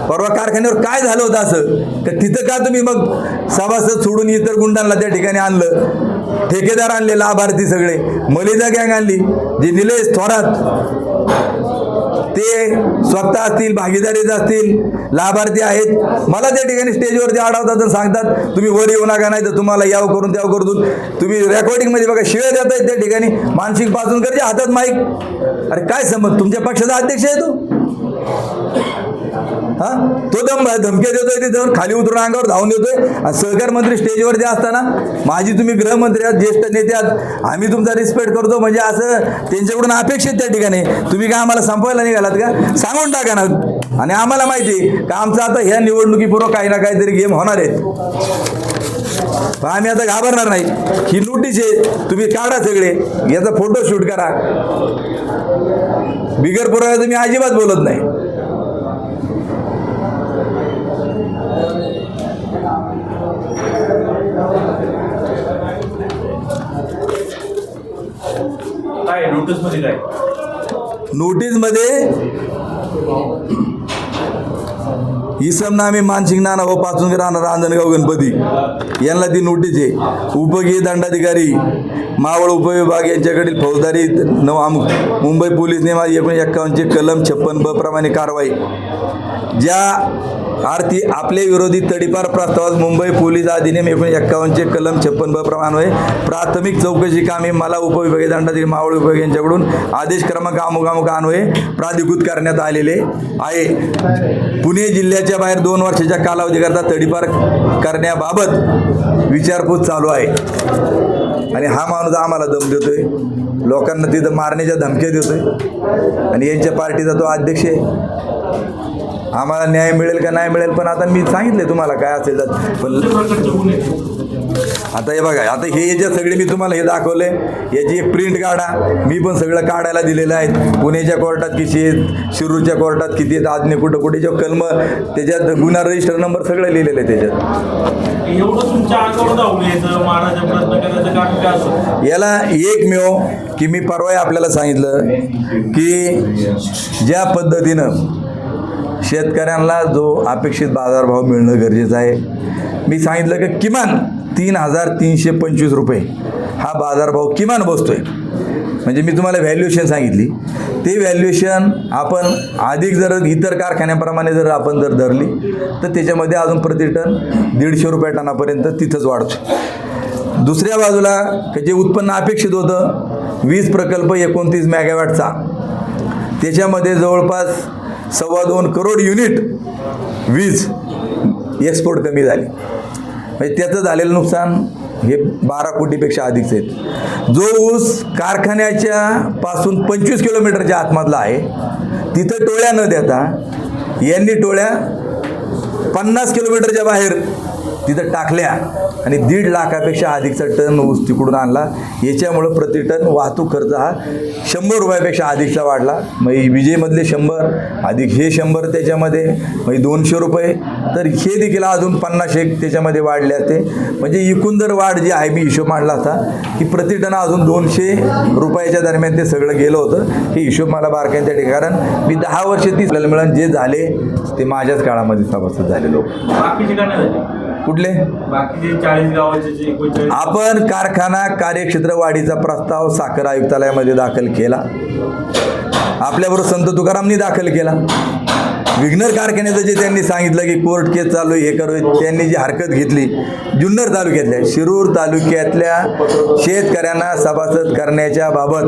परवा कारखान्यावर काय झालं होतं असं का तिथं का तुम्ही मग सभासद सोडून इतर गुंडांना त्या ठिकाणी आणलं. ठेकेदार आणले, लाभार्थी सगळे, मलिदा गँग आणली, जे निलेश थोरात ते स्वतः असतील, भागीदारीच असतील, लाभार्थी आहेत. मला त्या ठिकाणी स्टेजवरती अडवतात आणि सांगतात तुम्ही वर येऊ नका, नाही तर तुम्हाला याव करून त्याव करून. तुम्ही रेकॉर्डिंगमध्ये बघा शिळे देत आहेत त्या ठिकाणी. मानसिंग पाचुंदकरच्या हातात माईक. अरे काय समज, तुमच्या पक्षाचा अध्यक्ष आहे तो. हां तो धमक्या देतोय, ते जाऊन खाली उतरून अंगावर धावून देतोय. आणि सहकार मंत्री स्टेजवर जे असताना माझी तुम्ही गृहमंत्री आहात, ज्येष्ठ नेते आहात, आम्ही तुमचा रिस्पेक्ट करतो म्हणजे असं त्यांच्याकडून अपेक्षित त्या ठिकाणी. तुम्ही काय आम्हाला संपवायला निघालात का? सांगून टाका ना. आणि आम्हाला माहिती का आमचं आता ह्या निवडणुकीपूर्व काही ना काहीतरी गेम होणार आहेत. पण आम्ही आता घाबरणार नाही. ही नोटीस आहे, तुम्ही काढा सगळे, याचा फोटो शूट करा. बिगर पुराव्याचं मी अजिबात बोलत नाही. काय नोटीस मध्ये काय? नोटीसमध्ये इसम नामे मानसिंग नाना व पाचून राहणार रांजणगाव गणपती यांना ती नोटीस आहे. उपगीय दंडाधिकारी मावळ उपविभाग यांच्याकडील फौजदारी मुंबई पोलीस नियम 1951 कलम 56 प्रमाणे कारवाई. ज्या अर्थी आपल्या विरोधी तडीपार प्रस्तावात मुंबई पोलीस अधिनियम 1951 कलम 56 प्रमाणे प्राथमिक चौकशी कामे मला उपविभागीय दंडाधिकारी मावळ विभाग यांच्याकडून आदेश क्रमांक अमुक अन्वये प्राधिकृत करण्यात आलेले आहे. पुणे जिल्ह्याच्या बाहेर 2 वर्षाच्या कालावधीकरता तडीपार करण्याबाबत विचारपूस चालू आहे. आणि हा माणूस आम्हाला दम देतोय, लोकांना तिथं मारण्याच्या धमक्या देतोय आणि यांच्या पार्टीचा तो अध्यक्ष आहे. आम्हाला न्याय मिळेल का नाही मिळेल, पण आता मी सांगितले तुम्हाला काय असेल तर. पण आता हे बघा, आता हे जे सगळे मी तुम्हाला हे दाखवले, याची एक प्रिंट काढा. मी पण सगळं काढायला दिलेलं आहे. पुण्याच्या कोर्टात किती आहेत, शिरूरच्या कोर्टात किती आहेत, आजने कुठे जो कलम त्याच्यात गुन्हा रजिस्टर नंबर सगळं लिहिलेलं आहे त्याच्यात. एवढं तुमच्या अंगावर धावून यायचं, मारायचा प्रयत्न करायचं कारण काय असं? याला एकमेव की मी परवा आपल्याला सांगितलं की ज्या पद्धतीनं शेतकऱ्यांना जो अपेक्षित बाजारभाव मिळणं गरजेचं आहे, मी सांगितलं की किमान 3,325 रुपये हा बाजारभाव किमान बसतोय. म्हणजे मी तुम्हाला व्हॅल्युएशन सांगितली, ते व्हॅल्युएशन आपण अधिक जर इतर कारखान्याप्रमाणे जर आपण जर धरली तर त्याच्यामध्ये अजून प्रति टन 150 रुपये टनापर्यंत तिथंच वाढतो. दुसऱ्या बाजूला जे उत्पन्न अपेक्षित होतं, वीज प्रकल्प 29 मेगावॅटचा, त्याच्यामध्ये जवळपास 2.25 करोड युनिट वीज एक्सपोर्ट कमी झाली. म्हणजे त्याचं झालेलं नुकसान हे 12 कोटीपेक्षा अधिकच आहेत. जो ऊस कारखान्याच्या पासून 25 किलोमीटरच्या आतमधला आहे, तिथं टोळ्या न देता यांनी टोळ्या 50 किलोमीटरच्या बाहेर तिथं टाकल्या आणि 1.5 लाखापेक्षा अधिकचा टन ऊस तिकडून आणला. याच्यामुळं प्रति टन वाहतूक खर्च हा 100 रुपयापेक्षा अधिकचा वाढला. मग विजेमधले 100 अधिक हे 100 त्याच्यामध्ये म्हणजे 200 रुपये, तर हे देखील अजून 50 त्याच्यामध्ये वाढले असते. म्हणजे एकूण वाढ जी आहे, मी हिशोब मांडला होता की प्रति टन अजून 200 रुपयाच्या दरम्यान ते सगळं गेलं होतं. हे हिशोब मला बारकाईने त्या ठिकाणी, कारण मी 10 वर्ष 30 मिळून जे झाले ते माझ्याच काळामध्ये सभासद झाले लोक. बाकीचे काय नाही झाले? कुठले बाकीचे 40 गावाचे जे 39 आपण कारखाना कार्यक्षेत्र वाढीचा प्रस्ताव साखर आयुक्तालयामध्ये दाखल केला. आपल्याबरोबर संत तुकारामनी दाखल केला. विघ्नर कारखान्याचं जे त्यांनी सांगितलं की कोर्ट केस चालू आहे, हे करू, त्यांनी जी हरकत घेतली जुन्नर तालुक्यातल्या, शिरूर तालुक्यातल्या शेतकऱ्यांना सभासद करण्याच्या बाबत